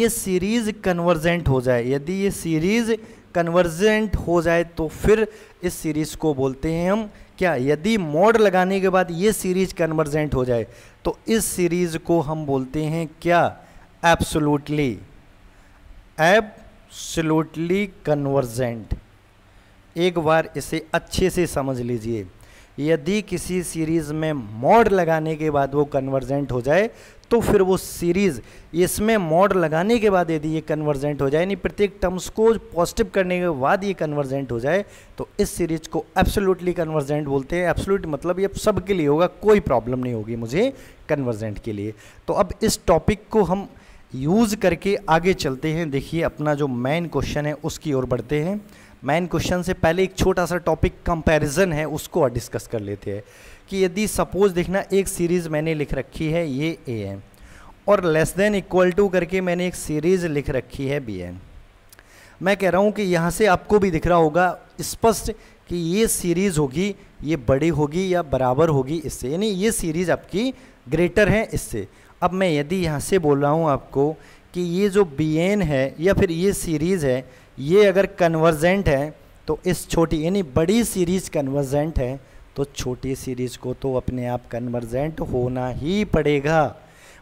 सीरीज कन्वर्जेंट हो जाए, यदि ये सीरीज कन्वर्जेंट हो जाए तो फिर इस सीरीज को बोलते हैं हम क्या, यदि मॉड लगाने के बाद ये सीरीज कन्वर्जेंट हो जाए तो इस सीरीज को हम बोलते हैं क्या, एब्सोल्युटली, एब्सोल्युटली कन्वर्जेंट। एक बार इसे अच्छे से समझ लीजिए, यदि किसी सीरीज़ में मॉड लगाने के बाद वो कन्वर्जेंट हो जाए तो फिर वो सीरीज़ इसमें मॉड लगाने के बाद यदि ये कन्वर्जेंट हो जाए, यानी प्रत्येक टर्म्स को पॉजिटिव करने के बाद ये कन्वर्जेंट हो जाए, तो इस सीरीज को एब्सोल्युटली कन्वर्जेंट बोलते हैं। एब्सोल्यूट मतलब ये सब के लिए होगा, कोई प्रॉब्लम नहीं होगी मुझे कन्वर्जेंट के लिए। तो अब इस टॉपिक को हम यूज़ करके आगे चलते हैं। देखिए अपना जो मेन क्वेश्चन है उसकी ओर बढ़ते हैं। मेन क्वेश्चन से पहले एक छोटा सा टॉपिक कंपैरिजन है, उसको डिस्कस कर लेते हैं कि यदि सपोज देखना एक सीरीज़ मैंने लिख रखी है ये ए एन और लेस देन इक्वल टू करके मैंने एक सीरीज़ लिख रखी है बी एन। मैं कह रहा हूँ कि यहाँ से आपको भी दिख रहा होगा स्पष्ट कि ये सीरीज़ होगी, ये बड़ी होगी या बराबर होगी इससे, यानी ये सीरीज़ आपकी ग्रेटर है इससे। अब मैं यदि यहाँ से बोल रहा हूँ आपको कि ये जो बी एन है या फिर ये सीरीज़ है, ये अगर कन्वर्जेंट है तो इस छोटी यानी बड़ी सीरीज़ कन्वर्जेंट है तो छोटी सीरीज़ को तो अपने आप कन्वर्जेंट होना ही पड़ेगा।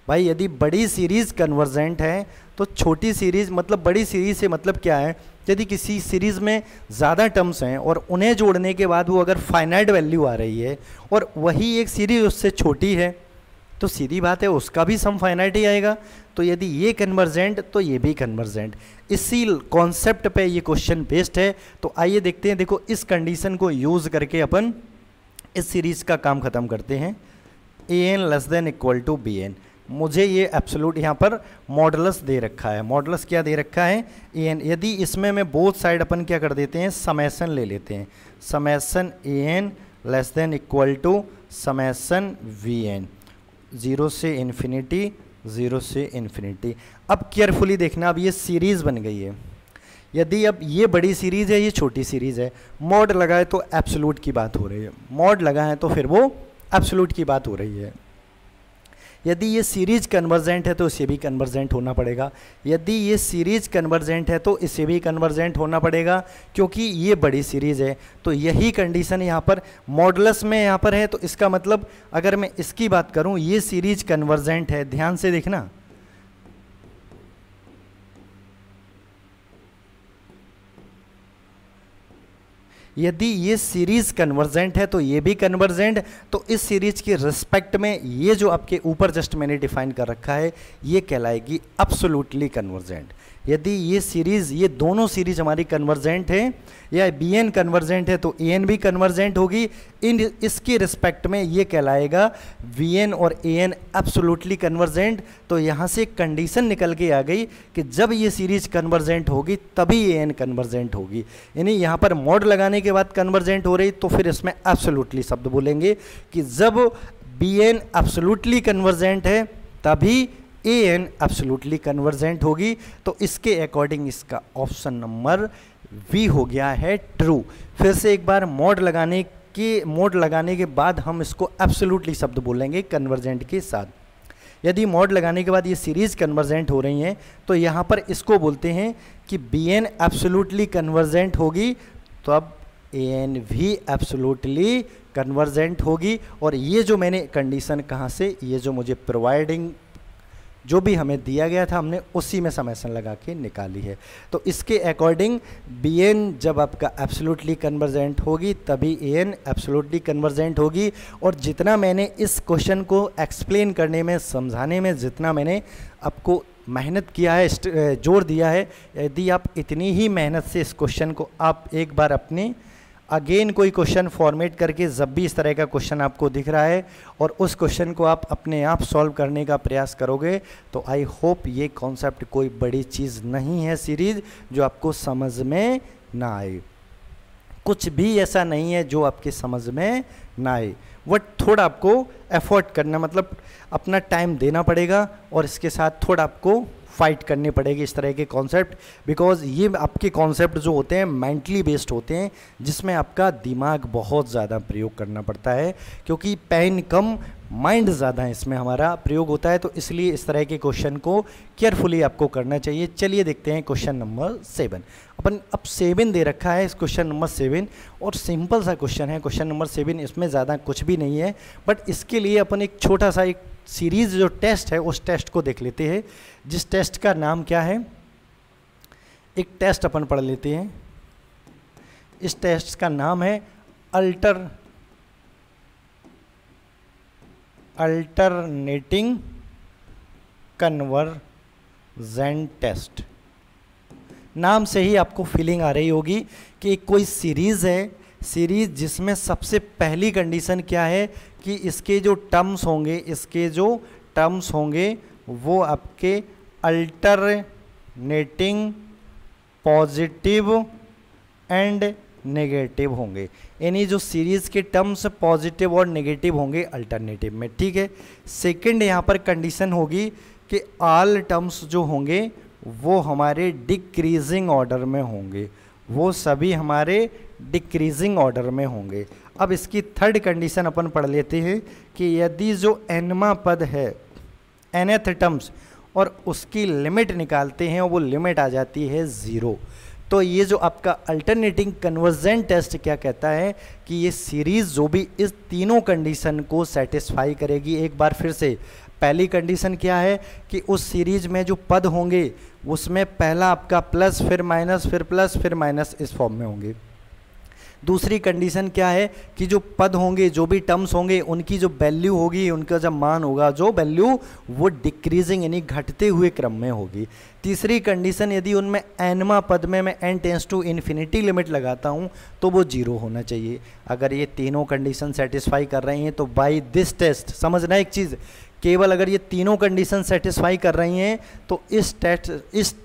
भाई यदि बड़ी सीरीज़ कन्वर्जेंट है तो छोटी सीरीज़, मतलब बड़ी सीरीज़ से मतलब क्या है, यदि किसी सीरीज़ में ज़्यादा टर्म्स हैं और उन्हें जोड़ने के बाद वो अगर फाइनाइट वैल्यू आ रही है और वही एक सीरीज़ उससे छोटी है तो सीधी बात है उसका भी सम फाइनाइट ही आएगा। तो यदि ये कन्वर्जेंट तो ये भी कन्वर्जेंट। इसी कॉन्सेप्ट पे ये क्वेश्चन बेस्ड है। तो आइए देखते हैं। देखो इस कंडीशन को यूज़ करके अपन इस सीरीज़ का काम ख़त्म करते हैं। A n less than equal to b n, मुझे ये एब्सोल्यूट यहाँ पर मॉडुलस दे रखा है। मॉडुलस क्या दे रखा है, ए एन। यदि इसमें मैं बोथ साइड अपन क्या कर देते हैं, समेसन ले लेते हैं। Summation a n less than equal to summation v n, 0 से इन्फिनिटी 0 से इन्फिनिटी। अब केयरफुली देखना, अब ये सीरीज़ बन गई है। यदि अब ये बड़ी सीरीज़ है, ये छोटी सीरीज़ है, मॉड लगाए तो एब्सोल्यूट की बात हो रही है, मॉड लगाए तो फिर वो एब्सोल्यूट की बात हो रही है। यदि ये सीरीज़ कन्वर्जेंट है तो इसे भी कन्वर्जेंट होना पड़ेगा। यदि ये सीरीज़ कन्वर्जेंट है तो इसे भी कन्वर्जेंट होना पड़ेगा, क्योंकि ये बड़ी सीरीज़ है। तो यही कंडीशन यहाँ पर मॉडुलस में यहाँ पर है। तो इसका मतलब अगर मैं इसकी बात करूँ, ये सीरीज़ कन्वर्जेंट है, ध्यान से देखना। यदि ये सीरीज़ कन्वर्जेंट है तो ये भी कन्वर्जेंट। तो इस सीरीज के रिस्पेक्ट में ये जो आपके ऊपर जस्ट मैंने डिफाइन कर रखा है ये कहलाएगी एब्सोल्युटली कन्वर्जेंट। यदि ये सीरीज़, ये दोनों सीरीज हमारी कन्वर्जेंट है या बी एन कन्वर्जेंट है तो ए एन भी कन्वर्जेंट होगी। इसके रिस्पेक्ट में ये कहलाएगा वी एन और ए एन एब्सोल्युटली कन्वर्जेंट। तो यहाँ से कंडीशन निकल के आ गई कि जब ये सीरीज कन्वर्जेंट होगी तभी ए एन कन्वर्जेंट होगी। यानी यहाँ पर मॉड लगाने के बाद कन्वर्जेंट हो रही तो फिर इसमें एब्सोल्युटली शब्द बोलेंगे कि जब बी एन एब्सोल्युटली कन्वर्जेंट है तभी ए एन एब्सोल्युटली कन्वर्जेंट होगी। तो इसके अकॉर्डिंग इसका ऑप्शन नंबर वी हो गया है ट्रू। फिर से एक बार मॉड लगाने के बाद हम इसको एब्सोल्युटली शब्द बोलेंगे कन्वर्जेंट के साथ। यदि मॉड लगाने के बाद ये सीरीज कन्वर्जेंट हो रही हैं तो यहाँ पर इसको बोलते हैं कि बी एन एब्सोल्युटली कन्वर्जेंट होगी, तो अब ए एन भी एब्सोल्युटली कन्वर्जेंट होगी। और ये जो मैंने कंडीशन कहाँ से, ये जो मुझे प्रोवाइडिंग जो भी हमें दिया गया था हमने उसी में समेसन लगा के निकाली है। तो इसके अकॉर्डिंग बी एन जब आपका एब्सोल्युटली कन्वर्जेंट होगी तभी ए एन एब्सोल्युटली कन्वर्जेंट होगी। और जितना मैंने इस क्वेश्चन को एक्सप्लेन करने में, समझाने में जितना मैंने आपको मेहनत किया है, जोर दिया है, यदि आप इतनी ही मेहनत से इस क्वेश्चन को आप एक बार अपने अगेन कोई क्वेश्चन फॉर्मेट करके, जब भी इस तरह का क्वेश्चन आपको दिख रहा है और उस क्वेश्चन को आप अपने आप सॉल्व करने का प्रयास करोगे तो आई होप ये कॉन्सेप्ट कोई बड़ी चीज़ नहीं है सीरीज जो आपको समझ में ना आए। कुछ भी ऐसा नहीं है जो आपके समझ में ना आए, बट थोड़ा आपको एफर्ट करना, मतलब अपना टाइम देना पड़ेगा और इसके साथ थोड़ा आपको फाइट करनी पड़ेगी इस तरह के कॉन्सेप्ट। बिकॉज ये आपके कॉन्सेप्ट जो होते हैं मेंटली बेस्ड होते हैं, जिसमें आपका दिमाग बहुत ज़्यादा प्रयोग करना पड़ता है, क्योंकि पेन कम माइंड ज़्यादा है इसमें हमारा प्रयोग होता है। तो इसलिए इस तरह के क्वेश्चन को केयरफुली आपको करना चाहिए। चलिए देखते हैं क्वेश्चन नंबर 7। अपन अब 7 दे रखा है, इस क्वेश्चन नंबर 7, और सिंपल सा क्वेश्चन है क्वेश्चन नंबर 7। इसमें ज़्यादा कुछ भी नहीं है, बट इसके लिए अपन एक छोटा सा एक सीरीज जो टेस्ट है उस टेस्ट को देख लेते हैं, जिस टेस्ट का नाम क्या है, एक टेस्ट अपन पढ़ लेते हैं। इस टेस्ट का नाम है अल्टरनेटिंग कन्वर्जेंट टेस्ट। नाम से ही आपको फीलिंग आ रही होगी कि कोई सीरीज है, सीरीज जिसमें सबसे पहली कंडीशन क्या है कि इसके जो टर्म्स होंगे वो आपके अल्टरनेटिंग पॉजिटिव एंड नेगेटिव होंगे, यानी जो सीरीज के टर्म्स पॉजिटिव और नेगेटिव होंगे अल्टरनेटिव में, ठीक है। सेकंड यहाँ पर कंडीशन होगी कि ऑल टर्म्स जो होंगे वो हमारे डिक्रीजिंग ऑर्डर में होंगे, वो सभी हमारे डिक्रीजिंग ऑर्डर में होंगे। अब इसकी थर्ड कंडीशन अपन पढ़ लेते हैं कि यदि जो एनवा पद है, nth टर्म्स, और उसकी लिमिट निकालते हैं और वो लिमिट आ जाती है 0, तो ये जो आपका अल्टरनेटिंग कन्वर्जेंट टेस्ट क्या कहता है कि ये सीरीज जो भी इस तीनों कंडीशन को सेटिस्फाई करेगी। एक बार फिर से, पहली कंडीशन क्या है कि उस सीरीज में जो पद होंगे उसमें पहला आपका प्लस फिर माइनस फिर प्लस फिर माइनस इस फॉर्म में होंगे। दूसरी कंडीशन क्या है कि जो पद होंगे, जो भी टर्म्स होंगे, उनकी जो वैल्यू होगी, उनका जब मान होगा, जो वैल्यू वो डिक्रीजिंग यानी घटते हुए क्रम में होगी। तीसरी कंडीशन, यदि उनमें एनवा पद में मैं n tends to infinity limit लगाता हूं तो वो 0 होना चाहिए। अगर ये तीनों कंडीशन सेटिस्फाई कर रही हैं तो बाय दिस टेस्ट, समझना एक चीज़, केवल अगर ये तीनों कंडीशन सेटिस्फाई कर रही हैं तो इस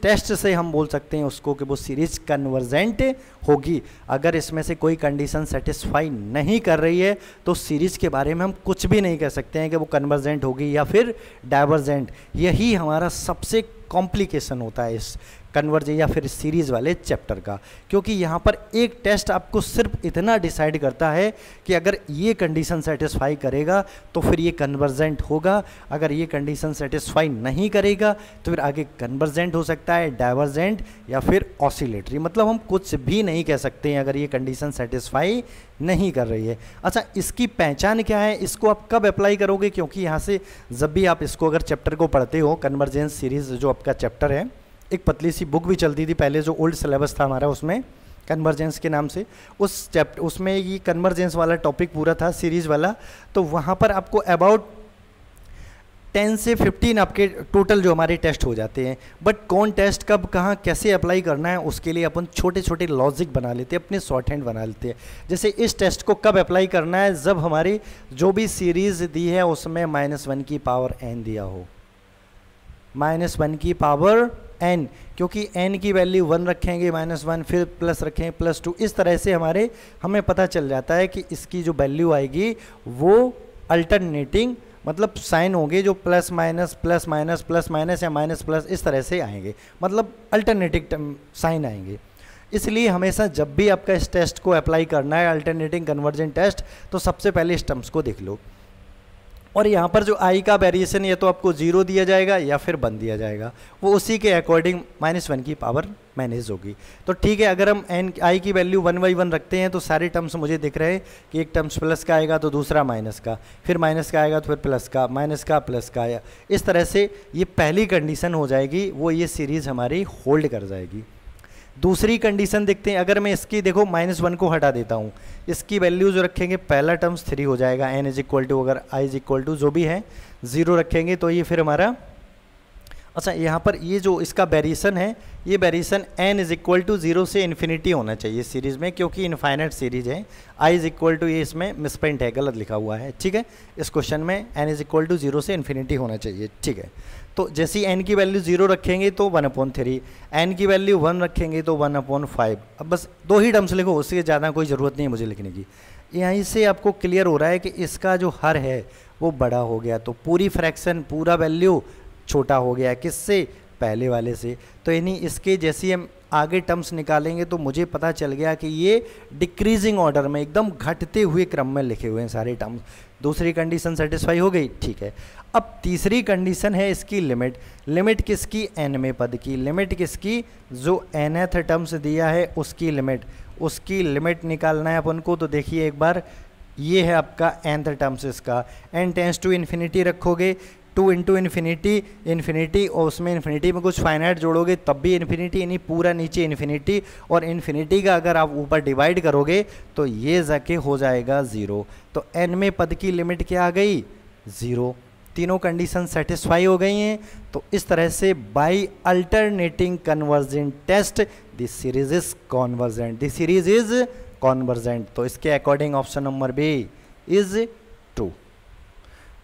टेस्ट से हम बोल सकते हैं उसको कि वो सीरीज कन्वर्जेंट होगी। अगर इसमें से कोई कंडीशन सेटिस्फाई नहीं कर रही है तो सीरीज के बारे में हम कुछ भी नहीं कह सकते हैं कि वो कन्वर्जेंट होगी या फिर डाइवर्जेंट। यही हमारा सबसे कॉम्प्लिकेशन होता है इस कन्वर्ज या फिर सीरीज वाले चैप्टर का, क्योंकि यहाँ पर एक टेस्ट आपको सिर्फ इतना डिसाइड करता है कि अगर ये कंडीशन सेटिस्फाई करेगा तो फिर ये कन्वर्जेंट होगा, अगर ये कंडीशन सेटिस्फाई नहीं करेगा तो फिर आगे कन्वर्जेंट हो सकता है, डाइवर्जेंट या फिर ऑसिलेटरी। मतलब हम कुछ भी नहीं कह सकते हैं अगर ये कंडीशन सेटिस्फाई नहीं कर रही है। अच्छा, इसकी पहचान क्या है, इसको आप कब अप्लाई करोगे, क्योंकि यहाँ से जब भी आप इसको अगर चैप्टर को पढ़ते हो, कन्वर्जेंस सीरीज जो आपका चैप्टर है, एक पतली सी बुक भी चलती थी पहले जो ओल्ड सिलेबस था हमारा, उसमें कन्वर्जेंस के नाम से उस चैप्टर उसमें ये कन्वर्जेंस वाला टॉपिक पूरा था सीरीज वाला। तो वहाँ पर आपको अबाउट 10 से 15 आपके टोटल जो हमारे टेस्ट हो जाते हैं। बट कौन टेस्ट कब कहाँ कैसे अप्लाई करना है उसके लिए अपन छोटे छोटे लॉजिक बना लेते हैं, अपने शॉर्ट हैंड बना लेते हैं। जैसे इस टेस्ट को कब अप्लाई करना है, जब हमारी जो भी सीरीज़ दी है उसमें -1 की पावर n दिया हो, -1 की पावर n, क्योंकि n की वैल्यू 1 रखेंगे -1, फिर प्लस रखेंगे +2, इस तरह से हमें पता चल जाता है कि इसकी जो वैल्यू आएगी वो अल्टरनेटिंग मतलब साइन होंगे जो प्लस माइनस या माइनस प्लस इस तरह से आएंगे, मतलब अल्टरनेटिव साइन आएंगे। इसलिए हमेशा जब भी आपका इस टेस्ट को अप्लाई करना है अल्टरनेटिंग कन्वर्जेंट टेस्ट, तो सबसे पहले इस टर्म्स को देख लो। और यहाँ पर जो आई का वेरिएशन या तो आपको 0 दिया जाएगा या फिर 1 दिया जाएगा, वो उसी के अकॉर्डिंग -1 की पावर मैनेज होगी। तो ठीक है, अगर हम आई की वैल्यू 1/1 रखते हैं तो सारे टर्म्स मुझे दिख रहे हैं कि एक टर्म्स प्लस का आएगा तो दूसरा माइनस का, फिर माइनस का आएगा तो फिर प्लस का, माइनस का प्लस का, या इस तरह से ये पहली कंडीशन हो जाएगी, वो ये सीरीज़ हमारी होल्ड कर जाएगी। दूसरी कंडीशन देखते हैं, अगर मैं इसकी देखो -1 को हटा देता हूँ, इसकी वैल्यू जो रखेंगे पहला टर्म्स 3 हो जाएगा, n = अगर i = जो भी है 0 रखेंगे तो ये फिर हमारा, अच्छा यहाँ पर ये जो इसका वेरिएशन है, ये वेरिएशन n = 0 से इन्फिनिटी होना चाहिए सीरीज़ में, क्योंकि इनफाइनाइट सीरीज है। i = ये इसमें मिसप्रिंट है, गलत लिखा हुआ है, ठीक है। इस क्वेश्चन में n = 0 से इन्फिनिटी होना चाहिए, ठीक है। तो जैसे ही n की वैल्यू 0 रखेंगे तो 1/3, n की वैल्यू 1 रखेंगे तो 1/5। अब बस 2 ही टर्म्स लिखो, उससे ज़्यादा कोई ज़रूरत नहीं है मुझे लिखने की। यहीं से आपको क्लियर हो रहा है कि इसका जो हर है वो बड़ा हो गया, तो पूरी फ्रैक्शन पूरा वैल्यू छोटा हो गया, किससे, पहले वाले से। तो यानी इसके जैसे हम आगे टर्म्स निकालेंगे तो मुझे पता चल गया कि ये डिक्रीजिंग ऑर्डर में एकदम घटते हुए क्रम में लिखे हुए हैं सारे टर्म्स। दूसरी कंडीशन सेटिस्फाई हो गई, ठीक है। अब तीसरी कंडीशन है इसकी लिमिट। लिमिट किसकी, nवें पद की। लिमिट किसकी, जो nth टर्म्स दिया है उसकी लिमिट निकालना है अपन को। तो देखिए एक बार ये है आपका nth टर्म्स इसका, n टेंस टू इन्फिनिटी रखोगे 2 इंटू इन्फिनिटी इन्फिनिटी, और उसमें इन्फिनिटी में कुछ फाइनाइट जोड़ोगे तब भी इन्फिनिटी, यानी पूरा नीचे इन्फिनिटी, और इन्फिनिटी का अगर आप ऊपर डिवाइड करोगे तो ये जाके हो जाएगा 0। तो n में पद की लिमिट क्या आ गई 0। तीनों कंडीशन सेटिस्फाई हो गई हैं। तो इस तरह से by alternating convergent test this series is convergent, this series is convergent. तो इसके according option number B is true.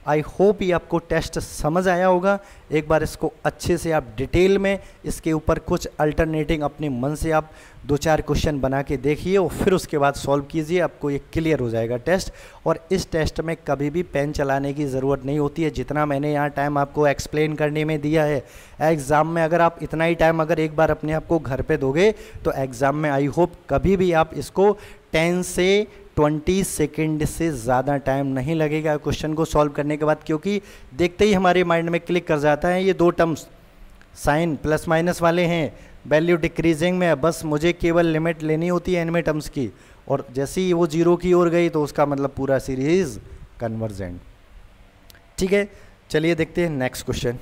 I hope ये आपको टेस्ट समझ आया होगा। एक बार इसको अच्छे से आप डिटेल में इसके ऊपर कुछ अल्टरनेटिंग अपने मन से आप 2-4 क्वेश्चन बना के देखिए और फिर उसके बाद सॉल्व कीजिए, आपको ये क्लियर हो जाएगा टेस्ट। और इस टेस्ट में कभी भी पेन चलाने की ज़रूरत नहीं होती है, जितना मैंने यहाँ टाइम आपको एक्सप्लेन करने में दिया है। एग्ज़ाम में अगर आप इतना ही टाइम अगर एक बार अपने आप को घर पे दोगे तो एग्ज़ाम में आई होप कभी भी आप इसको 10 से 20 सेकेंड से ज़्यादा टाइम नहीं लगेगा क्वेश्चन को सॉल्व करने के बाद, क्योंकि देखते ही हमारे माइंड में क्लिक कर जाता है ये 2 टर्म्स साइन प्लस माइनस वाले हैं, वैल्यू डिक्रीजिंग में है, बस मुझे केवल लिमिट लेनी होती है एन टर्म्स की, और जैसे ही वो 0 की ओर गई तो उसका मतलब पूरा सीरीज कन्वर्जेंट। ठीक है, चलिए देखते हैं next question.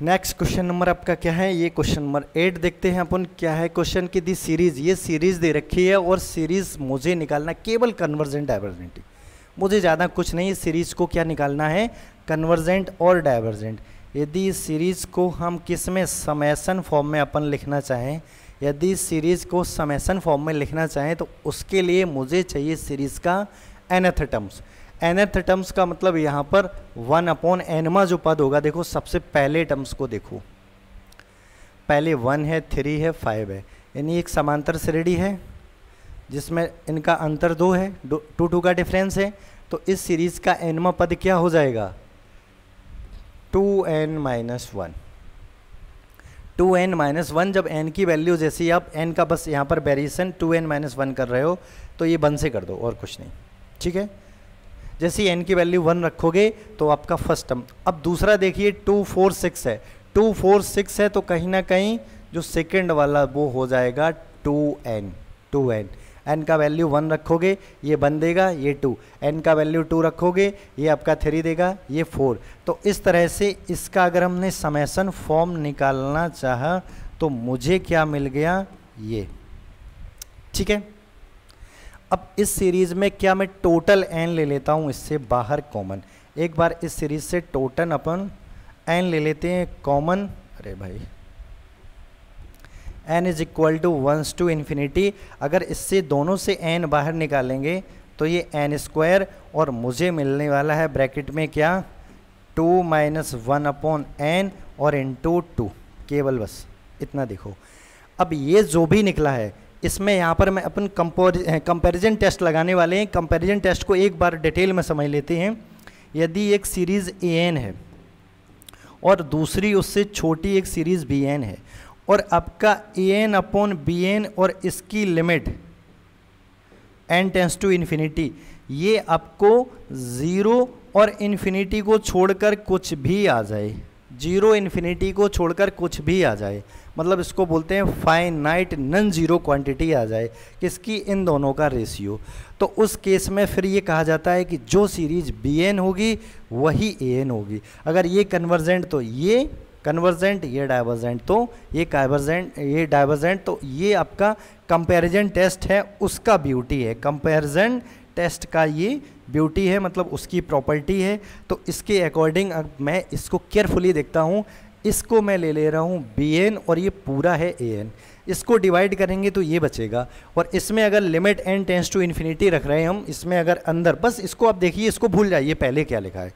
Next question number आपका क्या है, ये क्वेश्चन नंबर 8 देखते हैं अपन। क्या है क्वेश्चन की दी सीरीज, ये सीरीज दे रखी है और सीरीज मुझे निकालना केवल कन्वर्जेंट डाइवर्जेंट, मुझे ज़्यादा कुछ नहीं, सीरीज को क्या निकालना है कन्वर्जेंट और डाइवर्जेंट। यदि इस सीरीज को हम किस में समेशन फॉर्म में अपन लिखना चाहें, यदि सीरीज को समेशन फॉर्म में लिखना चाहें तो उसके लिए मुझे चाहिए सीरीज का nth टर्म्स। nth टर्म्स का मतलब यहाँ पर 1/n जो पद होगा, देखो सबसे पहले टर्म्स को देखो, पहले 1 है 3 है 5 है, यानी एक समांतर श्रेणी है जिसमें इनका अंतर 2 है, 2 का डिफरेंस है। तो इस सीरीज का nवां पद क्या हो जाएगा 2n-1। 2n-1 जब n की वैल्यू जैसी आप n का बस यहाँ पर वेरिएशन 2n-1 कर रहे हो तो ये 1 से कर दो और कुछ नहीं। ठीक है, जैसे ही n की वैल्यू 1 रखोगे तो आपका फर्स्ट टर्म। अब दूसरा देखिए 2 4 6 है, 2 4 6 है तो कहीं ना कहीं जो सेकंड वाला वो हो जाएगा 2n। n का वैल्यू 1 रखोगे ये 1 देगा, ये 2, n का वैल्यू 2 रखोगे ये आपका 3 देगा, ये 4। तो इस तरह से इसका अगर हमने समेशन फॉर्म निकालना चाहा तो मुझे क्या मिल गया ये। ठीक है, अब इस सीरीज में क्या मैं टोटल n ले लेता हूँ इससे बाहर कॉमन। एक बार इस सीरीज से टोटल अपन n ले लेते हैं कॉमन। अरे भाई n is equal to 1 to infinity, अगर इससे दोनों से n बाहर निकालेंगे तो ये n² और मुझे मिलने वाला है ब्रैकेट में क्या 2 - 1/n और इंटू 2, केवल बस इतना देखो। अब ये जो भी निकला है इसमें यहाँ पर मैं अपन कंपैरिजन टेस्ट लगाने वाले हैं। कंपैरिजन टेस्ट को एक बार डिटेल में समझ लेते हैं। यदि एक सीरीज़ an है और दूसरी उससे छोटी एक सीरीज़ bn है और आपका an/bn और इसकी limit n tends to infinity, ये आपको 0 और इन्फिनिटी को छोड़कर कुछ भी आ जाए, 0 इन्फिनिटी को छोड़कर कुछ भी आ जाए, मतलब इसको बोलते हैं फाइनाइट नॉन जीरो क्वांटिटी आ जाए, किसकी इन दोनों का रेशियो। तो उस केस में फिर ये कहा जाता है कि जो सीरीज bn होगी वही an होगी। अगर ये कन्वर्जेंट तो ये कन्वर्जेंट, ये डाइवर्जेंट तो ये डाइवर्जेंट, ये डाइवर्जेंट। तो ये आपका कंपैरिजन टेस्ट है, उसका ब्यूटी है, कंपैरिजन टेस्ट का ये ब्यूटी है, मतलब उसकी प्रॉपर्टी है। तो इसके अकॉर्डिंग अब मैं इसको केयरफुली देखता हूँ, इसको मैं ले रहा हूँ bn और ये पूरा है an, इसको डिवाइड करेंगे तो ये बचेगा। और इसमें अगर limit n tends to infinity रख रहे हैं हम, इसमें अगर अंदर बस इसको आप देखिए, इसको भूल जाइए पहले क्या लिखा है,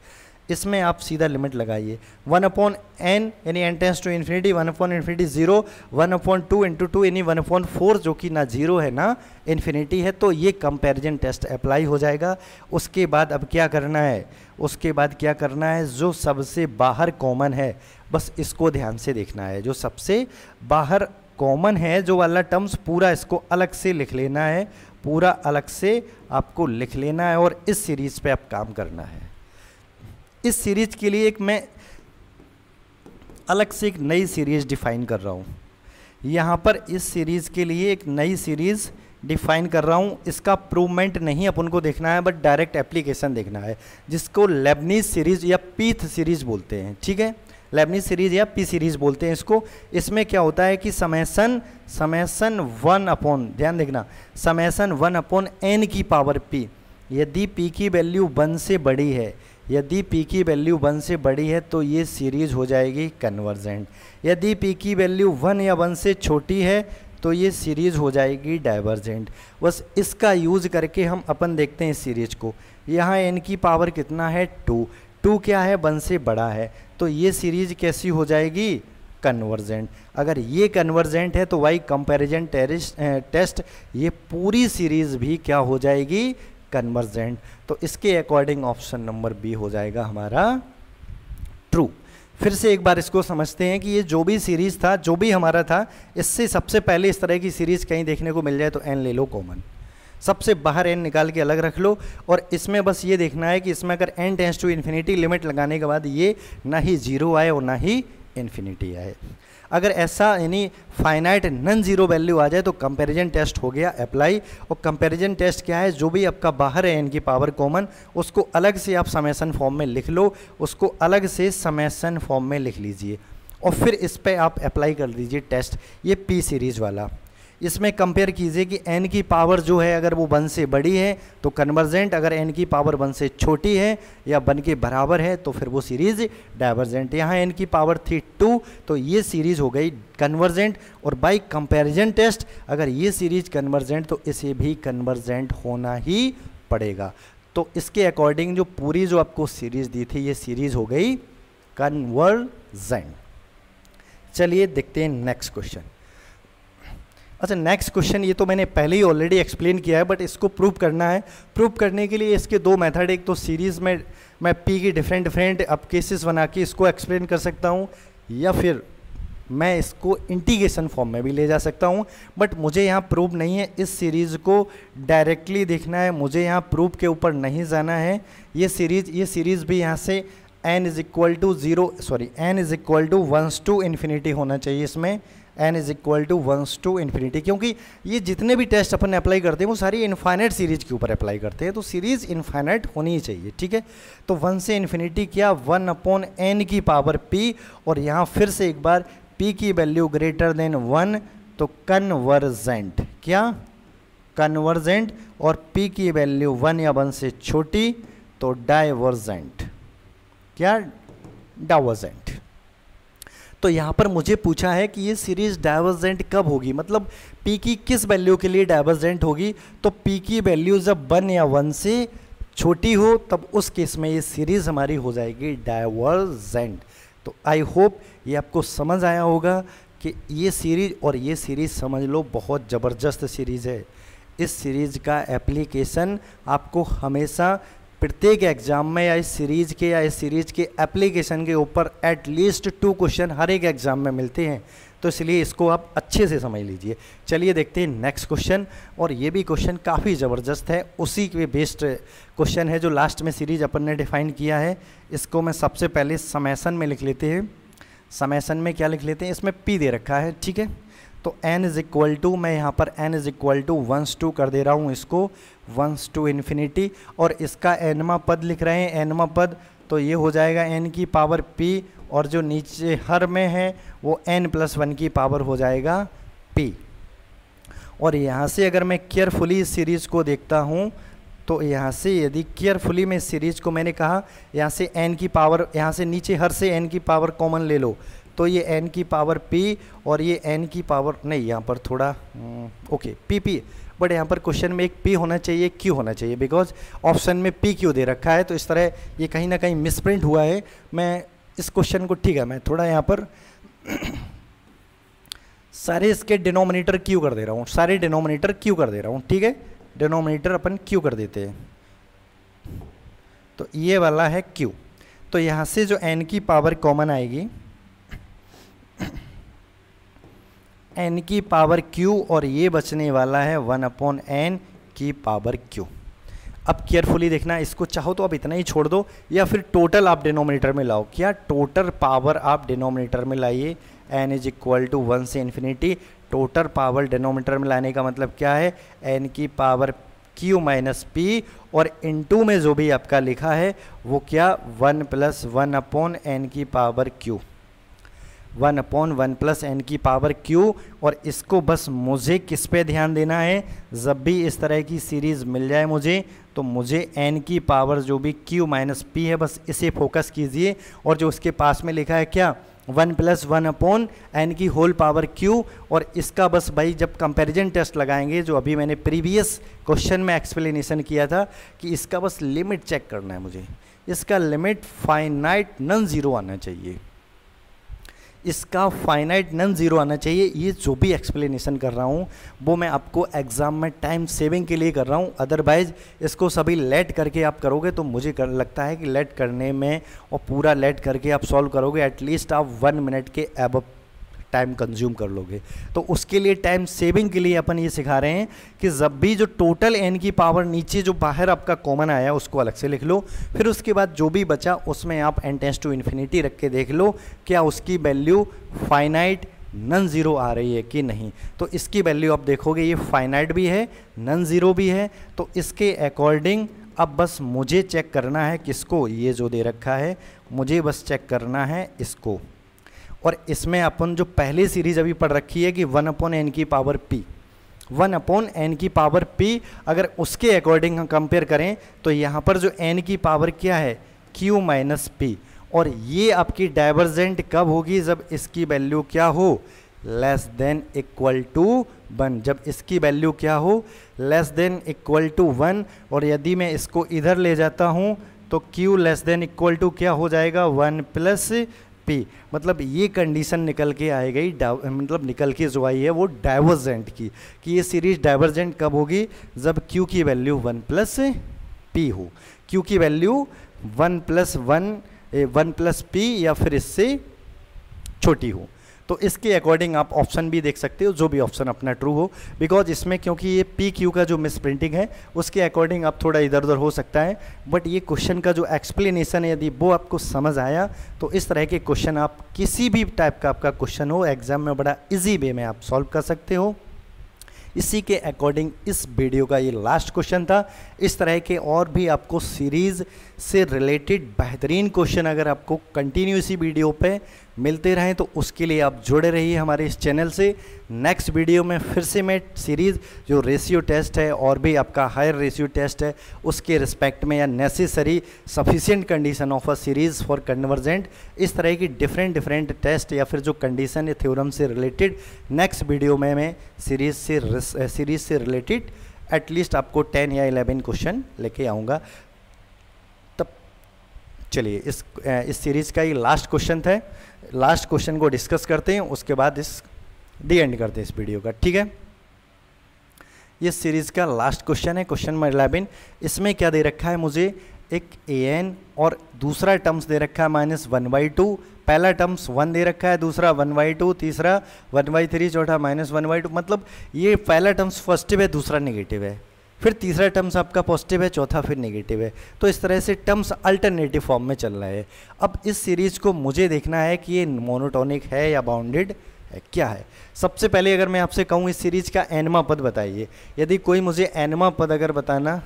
इसमें आप सीधा लिमिट लगाइए 1/n यानी n tends to infinity, 1/∞ 0, 1/2 into 2 यानी 1/4 जो कि ना 0 है ना इन्फिनिटी है। तो ये कंपैरिजन टेस्ट अप्लाई हो जाएगा। उसके बाद अब क्या करना है, उसके बाद क्या करना है, जो सबसे बाहर कॉमन है बस इसको ध्यान से देखना है, जो सबसे बाहर कॉमन है जो वाला टर्म्स पूरा इसको अलग से लिख लेना है, पूरा अलग से आपको लिख लेना है और इस सीरीज पे आप काम करना है। इस सीरीज के लिए एक मैं अलग से एक नई सीरीज डिफाइन कर रहा हूँ। यहाँ पर इस सीरीज के लिए एक नई सीरीज डिफाइन कर रहा हूँ, इसका प्रूवमेंट नहीं अपन को देखना है, बट डायरेक्ट एप्लीकेशन देखना है, जिसको लेबनीज सीरीज या पीथ सीरीज बोलते हैं। ठीक है, लेबनीज सीरीज या पी सीरीज बोलते हैं इसको। इसमें क्या होता है कि समेसन 1 अपॉन, ध्यान देखना, समेसन 1 अपॉन एन की पावर पी, यदि पी की वैल्यू 1 से बड़ी है, यदि p की वैल्यू 1 से बड़ी है तो ये सीरीज हो जाएगी कन्वर्जेंट। यदि p की वैल्यू 1 या 1 से छोटी है तो ये सीरीज हो जाएगी डाइवर्जेंट। बस इसका यूज करके हम अपन देखते हैं इस सीरीज को। यहाँ n की पावर कितना है 2 क्या है 1 से बड़ा है, तो ये सीरीज कैसी हो जाएगी कन्वर्जेंट। अगर ये कन्वर्जेंट है तो वाई कंपैरिजन टेस्ट ये पूरी सीरीज भी क्या हो जाएगी कन्वर्जेंट। तो इसके अकॉर्डिंग ऑप्शन नंबर बी हो जाएगा हमारा ट्रू। फिर से एक बार इसको समझते हैं कि ये जो भी सीरीज था, जो भी हमारा था, इससे सबसे पहले इस तरह की सीरीज कहीं देखने को मिल जाए तो n ले लो कॉमन, सबसे बाहर n निकाल के अलग रख लो, और इसमें बस ये देखना है कि इसमें अगर n tends to infinity limit लगाने के बाद ये ना ही 0 आए और ना ही इन्फिनिटी आए। अगर ऐसा यानी फाइनाइट नन जीरो वैल्यू आ जाए तो कंपैरिजन टेस्ट हो गया अप्लाई। और कंपैरिजन टेस्ट क्या है, जो भी आपका बाहर है n की पावर कॉमन, उसको अलग से आप समेसन फॉर्म में लिख लो, उसको अलग से समेसन फॉर्म में लिख लीजिए और फिर इस पर आप अप्लाई कर दीजिए टेस्ट, ये पी सीरीज वाला। इसमें कंपेयर कीजिए कि n की पावर जो है अगर वो 1 से बड़ी है तो कन्वर्जेंट, अगर n की पावर 1 से छोटी है या 1 के बराबर है तो फिर वो सीरीज डाइवर्जेंट। यहाँ n की पावर थी 2 तो ये सीरीज हो गई कन्वर्जेंट, और बाय कंपैरिजन टेस्ट अगर ये सीरीज कन्वर्जेंट तो इसे भी कन्वर्जेंट होना ही पड़ेगा। तो इसके अकॉर्डिंग जो पूरी जो आपको सीरीज दी थी ये सीरीज हो गई कन्वर्जेंट। चलिए देखते हैं नेक्स्ट क्वेश्चन। अच्छा, नेक्स्ट क्वेश्चन ये तो मैंने पहले ही ऑलरेडी एक्सप्लेन किया है, बट इसको प्रूव करना है। प्रूव करने के लिए इसके दो मेथड, एक तो सीरीज़ में मैं पी की डिफरेंट अब केसेस बना के इसको एक्सप्लेन कर सकता हूँ, या फिर मैं इसको इंटीग्रेशन फॉर्म में भी ले जा सकता हूँ। बट मुझे यहाँ प्रूव नहीं है, इस सीरीज़ को डायरेक्टली देखना है, मुझे यहाँ प्रूव के ऊपर नहीं जाना है। ये सीरीज़ भी यहाँ से n is equal to 1 to infinity होना चाहिए, इसमें n is equal to 1 to infinity, क्योंकि ये जितने भी टेस्ट अपन अप्लाई करते हैं वो सारी इनफाइनाइट सीरीज के ऊपर अप्लाई करते हैं, तो सीरीज इनफाइनाइट होनी ही चाहिए। ठीक है, तो 1 से इन्फिनिटी क्या 1 अपॉन n की पावर p, और यहाँ फिर से एक बार p की वैल्यू ग्रेटर देन 1 तो कन्वर्जेंट, क्या कन्वर्जेंट, और p की वैल्यू 1 या 1 से छोटी तो डाइवर्जेंट, क्या डाइवर्जेंट। तो यहाँ पर मुझे पूछा है कि ये सीरीज डाइवर्जेंट कब होगी, मतलब p की किस वैल्यू के लिए डाइवर्जेंट होगी। तो p की वैल्यू जब 1 या 1 से छोटी हो तब उस केस में ये सीरीज हमारी हो जाएगी डाइवर्जेंट। तो आई होप ये आपको समझ आया होगा कि ये सीरीज और ये सीरीज समझ लो बहुत ज़बरदस्त सीरीज है। इस सीरीज का एप्लीकेशन आपको हमेशा प्रत्येक एग्जाम में या इस सीरीज के एप्लीकेशन के ऊपर एटलीस्ट 2 क्वेश्चन हर एक एग्जाम में मिलते हैं, तो इसलिए इसको आप अच्छे से समझ लीजिए। चलिए देखते हैं नेक्स्ट क्वेश्चन, और ये भी क्वेश्चन काफ़ी ज़बरदस्त है, उसी के बेस्ड क्वेश्चन है जो लास्ट में सीरीज अपन ने डिफाइन किया है। इसको मैं सबसे पहले समेसन में लिख लेते हैं। समेसन में क्या लिख लेते हैं, इसमें p दे रखा है, ठीक है। तो n इज इक्वल टू, मैं यहाँ पर n is equal to 1 to कर दे रहा हूँ इसको 1 to इन्फिनिटी, और इसका nवां पद लिख रहे हैं, nवां पद, तो ये हो जाएगा n की पावर p, और जो नीचे हर में है वो n+1 की पावर हो जाएगा p। और यहाँ से अगर मैं केयरफुली इस सीरीज़ को देखता हूँ तो यहाँ से यदि केयरफुली में इस सीरीज़ को, मैंने कहा यहाँ से n की पावर, यहाँ से नीचे हर से n की पावर कॉमन ले लो, तो ये n की पावर p और ये n की पावर, नहीं यहाँ पर थोड़ा ओके p, बट यहाँ पर क्वेश्चन में एक p होना चाहिए, q होना चाहिए, बिकॉज ऑप्शन में p q दे रखा है, तो इस तरह ये कहीं ना कहीं मिसप्रिंट हुआ है। मैं इस क्वेश्चन को, ठीक है, मैं थोड़ा यहाँ पर सारे इसके डिनोमिनेटर q कर दे रहा हूँ, सारे डिनोमिनेटर q कर दे रहा हूँ, ठीक है, डिनोमिनेटर अपन q कर देते हैं, तो ये वाला है q। तो यहाँ से जो n की पावर कॉमन आएगी, n की पावर q, और ये बचने वाला है 1/n की पावर q। अब केयरफुली देखना, इसको चाहो तो आप इतना ही छोड़ दो या फिर टोटल आप डिनोमिनेटर में लाओ, क्या टोटल पावर आप डिनोमिनेटर में लाइए, n इज इक्वल टू 1 से इन्फिनिटी, टोटल पावर डिनोमिनेटर में लाने का मतलब क्या है, एन की पावर क्यू माइनस पी, और इनटू में जो भी आपका लिखा है वो क्या 1 + 1 अपॉन एन की पावर क्यू, 1 अपॉन 1 + n की पावर q। और इसको बस मुझे किस पे ध्यान देना है, जब भी इस तरह की सीरीज़ मिल जाए मुझे, तो मुझे n की पावर जो भी q माइनस p है बस इसे फोकस कीजिए, और जो उसके पास में लिखा है क्या 1 + 1 अपॉन n की होल पावर q। और इसका बस भाई जब कंपैरिजन टेस्ट लगाएंगे, जो अभी मैंने प्रीवियस क्वेश्चन में एक्सप्लेनेशन किया था कि इसका बस लिमिट चेक करना है मुझे, इसका लिमिट फाइनाइट नॉन ज़ीरो आना चाहिए, इसका फाइनाइट नॉन ज़ीरो आना चाहिए। ये जो भी एक्सप्लेनेशन कर रहा हूँ वो मैं आपको एग्ज़ाम में टाइम सेविंग के लिए कर रहा हूँ, अदरवाइज़ इसको सभी लेट करके आप करोगे तो मुझे लगता है कि लेट करने में और पूरा लेट करके आप सॉल्व करोगे एटलीस्ट आप 1 मिनट के अबव टाइम कंज्यूम कर लोगे। तो उसके लिए टाइम सेविंग के लिए अपन ये सिखा रहे हैं कि जब भी जो टोटल एन की पावर नीचे जो बाहर आपका कॉमन आया उसको अलग से लिख लो, फिर उसके बाद जो भी बचा उसमें आप n टेंड्स टू इन्फिनिटी रख के देख लो क्या उसकी वैल्यू फाइनाइट नॉन ज़ीरो आ रही है कि नहीं। तो इसकी वैल्यू आप देखोगे ये फाइनाइट भी है नॉन ज़ीरो भी है, तो इसके अकॉर्डिंग अब बस मुझे चेक करना है किसको, ये जो दे रखा है मुझे बस चेक करना है इसको। और इसमें अपन जो पहली सीरीज अभी पढ़ रखी है कि 1 अपॉन n की पावर p, 1 अपॉन n की पावर p, अगर उसके अकॉर्डिंग हम कंपेयर करें तो यहाँ पर जो n की पावर क्या है q माइनस p, और ये आपकी डाइवर्जेंट कब होगी, जब इसकी वैल्यू क्या हो लेस देन इक्वल टू 1, जब इसकी वैल्यू क्या हो लेस देन इक्वल टू 1। और यदि मैं इसको इधर ले जाता हूँ तो q less than equal to क्या हो जाएगा 1 + p, मतलब ये कंडीशन निकल के आई गई, मतलब निकल के जो आई है वो डाइवर्जेंट की, कि ये सीरीज डाइवर्जेंट कब होगी, जब q की वैल्यू 1 + p हो, q की वैल्यू 1 + p या फिर इससे छोटी हो। तो इसके अकॉर्डिंग आप ऑप्शन भी देख सकते हो, जो भी ऑप्शन अपना ट्रू हो, बिकॉज इसमें क्योंकि ये पी क्यू का जो मिस प्रिंटिंग है उसके अकॉर्डिंग आप थोड़ा इधर उधर हो सकता है, बट ये क्वेश्चन का जो एक्सप्लेनेशन है यदि वो आपको समझ आया तो इस तरह के क्वेश्चन आप किसी भी टाइप का आपका क्वेश्चन हो एग्जाम में बड़ा ईजी वे में आप सॉल्व कर सकते हो। इसी के अकॉर्डिंग इस वीडियो का ये लास्ट क्वेश्चन था। इस तरह के और भी आपको सीरीज़ से रिलेटेड बेहतरीन क्वेश्चन अगर आपको कंटिन्यू इसी वीडियो पे मिलते रहें तो उसके लिए आप जुड़े रहिए हमारे इस चैनल से। नेक्स्ट वीडियो में फिर से मैं सीरीज़ जो रेशियो टेस्ट है और भी आपका हायर रेशियो टेस्ट है उसके रिस्पेक्ट में, या necessary sufficient condition of a series for convergent, इस तरह की डिफरेंट टेस्ट या फिर जो कंडीशन है थ्योरम से रिलेटेड नेक्स्ट वीडियो में मैं सीरीज़ से रिलेटेड एटलीस्ट आपको 10 या 11 क्वेश्चन लेके आऊँगा। तब चलिए इस सीरीज़ का ये लास्ट क्वेश्चन था, लास्ट क्वेश्चन को डिस्कस करते हैं, उसके बाद इस दी एंड करते हैं इस वीडियो का, ठीक है। ये सीरीज़ का लास्ट क्वेश्चन है, क्वेश्चन नंबर 11। इसमें क्या दे रखा है मुझे, एक an और दूसरा टर्म्स दे रखा है -1/2, पहला टर्म्स 1 दे रखा है, दूसरा 1/2, तीसरा 1/3, चौथा -1/2, मतलब ये पहला टर्म्स पॉजिटिव है, दूसरा नेगेटिव है, फिर तीसरा टर्म्स आपका पॉजिटिव है, चौथा फिर नेगेटिव है। तो इस तरह से टर्म्स अल्टरनेटिव फॉर्म में चल रहा है। अब इस सीरीज़ को मुझे देखना है कि ये मोनोटोनिक है या बाउंडेड है, क्या है। सबसे पहले अगर मैं आपसे कहूँ इस सीरीज़ का एनमा पद बताइए, यदि कोई मुझे एनमा पद अगर बताना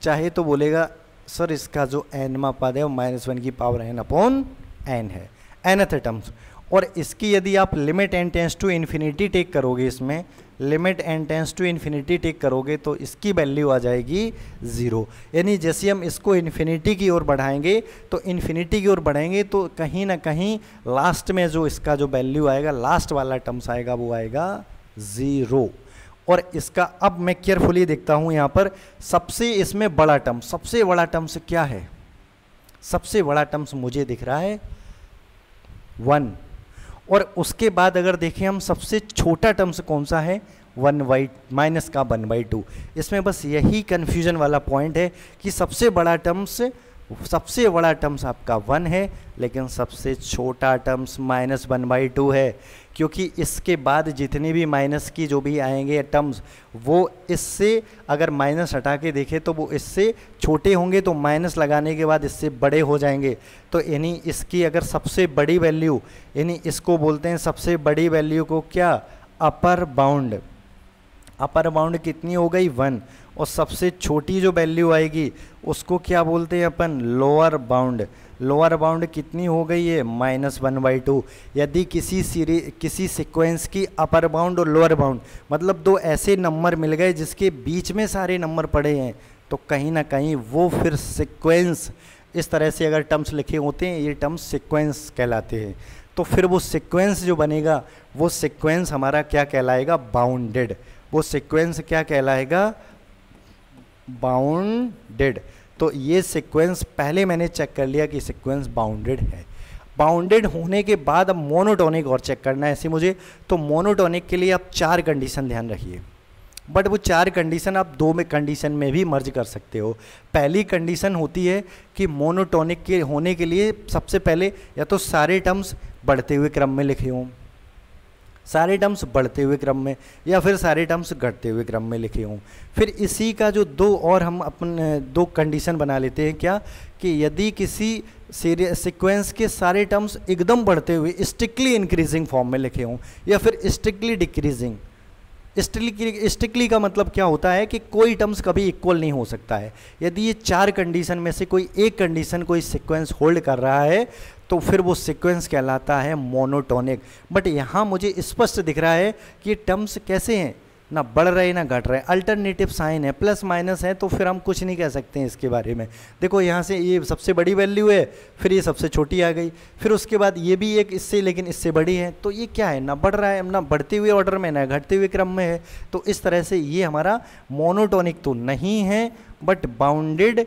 चाहे तो बोलेगा सर इसका जो एनमा पद है वो -1 की पावर n अपॉन n है, nth टर्म्स। और इसकी यदि आप limit n tends to infinity take करोगे, इसमें limit n tends to infinity take करोगे तो इसकी वैल्यू आ जाएगी 0। यानी जैसे हम इसको इन्फिनिटी की ओर बढ़ाएंगे तो इन्फिनिटी की ओर बढ़ेंगे तो कहीं ना कहीं लास्ट में जो इसका जो वैल्यू आएगा, लास्ट वाला टर्म्स आएगा वो आएगा 0। और इसका अब मैं केयरफुली देखता हूँ यहाँ पर सबसे इसमें बड़ा टर्म, सबसे बड़ा टर्म्स क्या है, सबसे बड़ा टर्म्स मुझे दिख रहा है 1। और उसके बाद अगर देखें हम सबसे छोटा टर्म्स कौन सा है, -1/2। इसमें बस यही कन्फ्यूजन वाला पॉइंट है कि सबसे बड़ा टर्म्स आपका 1 है, लेकिन सबसे छोटा टर्म्स -1/2 है, क्योंकि इसके बाद जितने भी माइनस की जो भी आएंगे टर्म्स वो इससे अगर माइनस हटा के देखें तो वो इससे छोटे होंगे, तो माइनस लगाने के बाद इससे बड़े हो जाएंगे। तो यानी इसकी अगर सबसे बड़ी वैल्यू, यानी इसको बोलते हैं सबसे बड़ी वैल्यू को क्या अपर बाउंड कितनी हो गई 1, और सबसे छोटी जो वैल्यू आएगी उसको क्या बोलते हैं अपन, लोअर बाउंड कितनी हो गई है -1/2। यदि किसी सीक्वेंस की अपर बाउंड और लोअर बाउंड मतलब दो ऐसे नंबर मिल गए जिसके बीच में सारे नंबर पड़े हैं, तो कहीं ना कहीं वो फिर सीक्वेंस, इस तरह से अगर टर्म्स लिखे होते हैं ये टर्म्स सीक्वेंस कहलाते हैं। तो फिर वो सीक्वेंस जो बनेगा वो सीक्वेंस हमारा क्या कहलाएगा, बाउंडेड। वो सीक्वेंस क्या कहलाएगा, बाउंडेड। तो ये सीक्वेंस पहले मैंने चेक कर लिया कि सीक्वेंस बाउंडेड है। बाउंडेड होने के बाद अब मोनोटोनिक और चेक करना है ऐसे मुझे। तो मोनोटोनिक के लिए आप 4 कंडीशन ध्यान रखिए, बट वो 4 कंडीशन आप 2 में कंडीशन में भी मर्ज कर सकते हो। पहली कंडीशन होती है कि मोनोटोनिक के होने के लिए सबसे पहले या तो सारे टर्म्स बढ़ते हुए क्रम में लिखे हों, सारे टर्म्स बढ़ते हुए क्रम में, या फिर सारे टर्म्स घटते हुए क्रम में लिखे हों। फिर इसी का जो 2 और हम अपन 2 कंडीशन बना लेते हैं, क्या कि यदि किसी सीक्वेंस के सारे टर्म्स एकदम बढ़ते हुए स्ट्रिक्टली इंक्रीजिंग फॉर्म में लिखे हों, या फिर स्ट्रिक्टली डिक्रीजिंग। स्ट्रिक्टली का मतलब क्या होता है कि कोई टर्म्स कभी इक्वल नहीं हो सकता है। यदि ये 4 कंडीशन में से कोई एक कंडीशन कोई सीक्वेंस होल्ड कर रहा है तो फिर वो सीक्वेंस कहलाता है मोनोटोनिक। बट यहाँ मुझे स्पष्ट दिख रहा है कि टर्म्स कैसे हैं, ना बढ़ रहे ना घट रहे, अल्टरनेटिव साइन है, प्लस माइनस है, तो फिर हम कुछ नहीं कह सकते हैं इसके बारे में। देखो यहाँ से ये सबसे बड़ी वैल्यू है, फिर ये सबसे छोटी आ गई, फिर उसके बाद ये भी एक इससे लेकिन इससे बड़ी है, तो ये क्या है, ना बढ़ रहा है ना बढ़ते हुए ऑर्डर में ना घटते हुए क्रम में है। तो इस तरह से ये हमारा मोनोटोनिक तो नहीं है बट बाउंडेड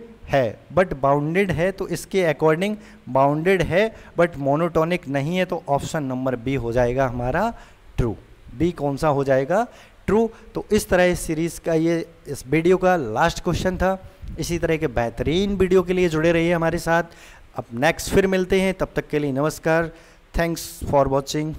है, तो इसके अकॉर्डिंग बाउंडेड है बट मोनोटोनिक नहीं है, तो ऑप्शन नंबर बी हो जाएगा हमारा ट्रू। बी कौन सा हो जाएगा, ट्रू। तो इस तरह इस सीरीज़ का ये इस वीडियो का लास्ट क्वेश्चन था। इसी तरह के बेहतरीन वीडियो के लिए जुड़े रहिए हमारे साथ। अब नेक्स्ट फिर मिलते हैं, तब तक के लिए नमस्कार। Thanks for watching.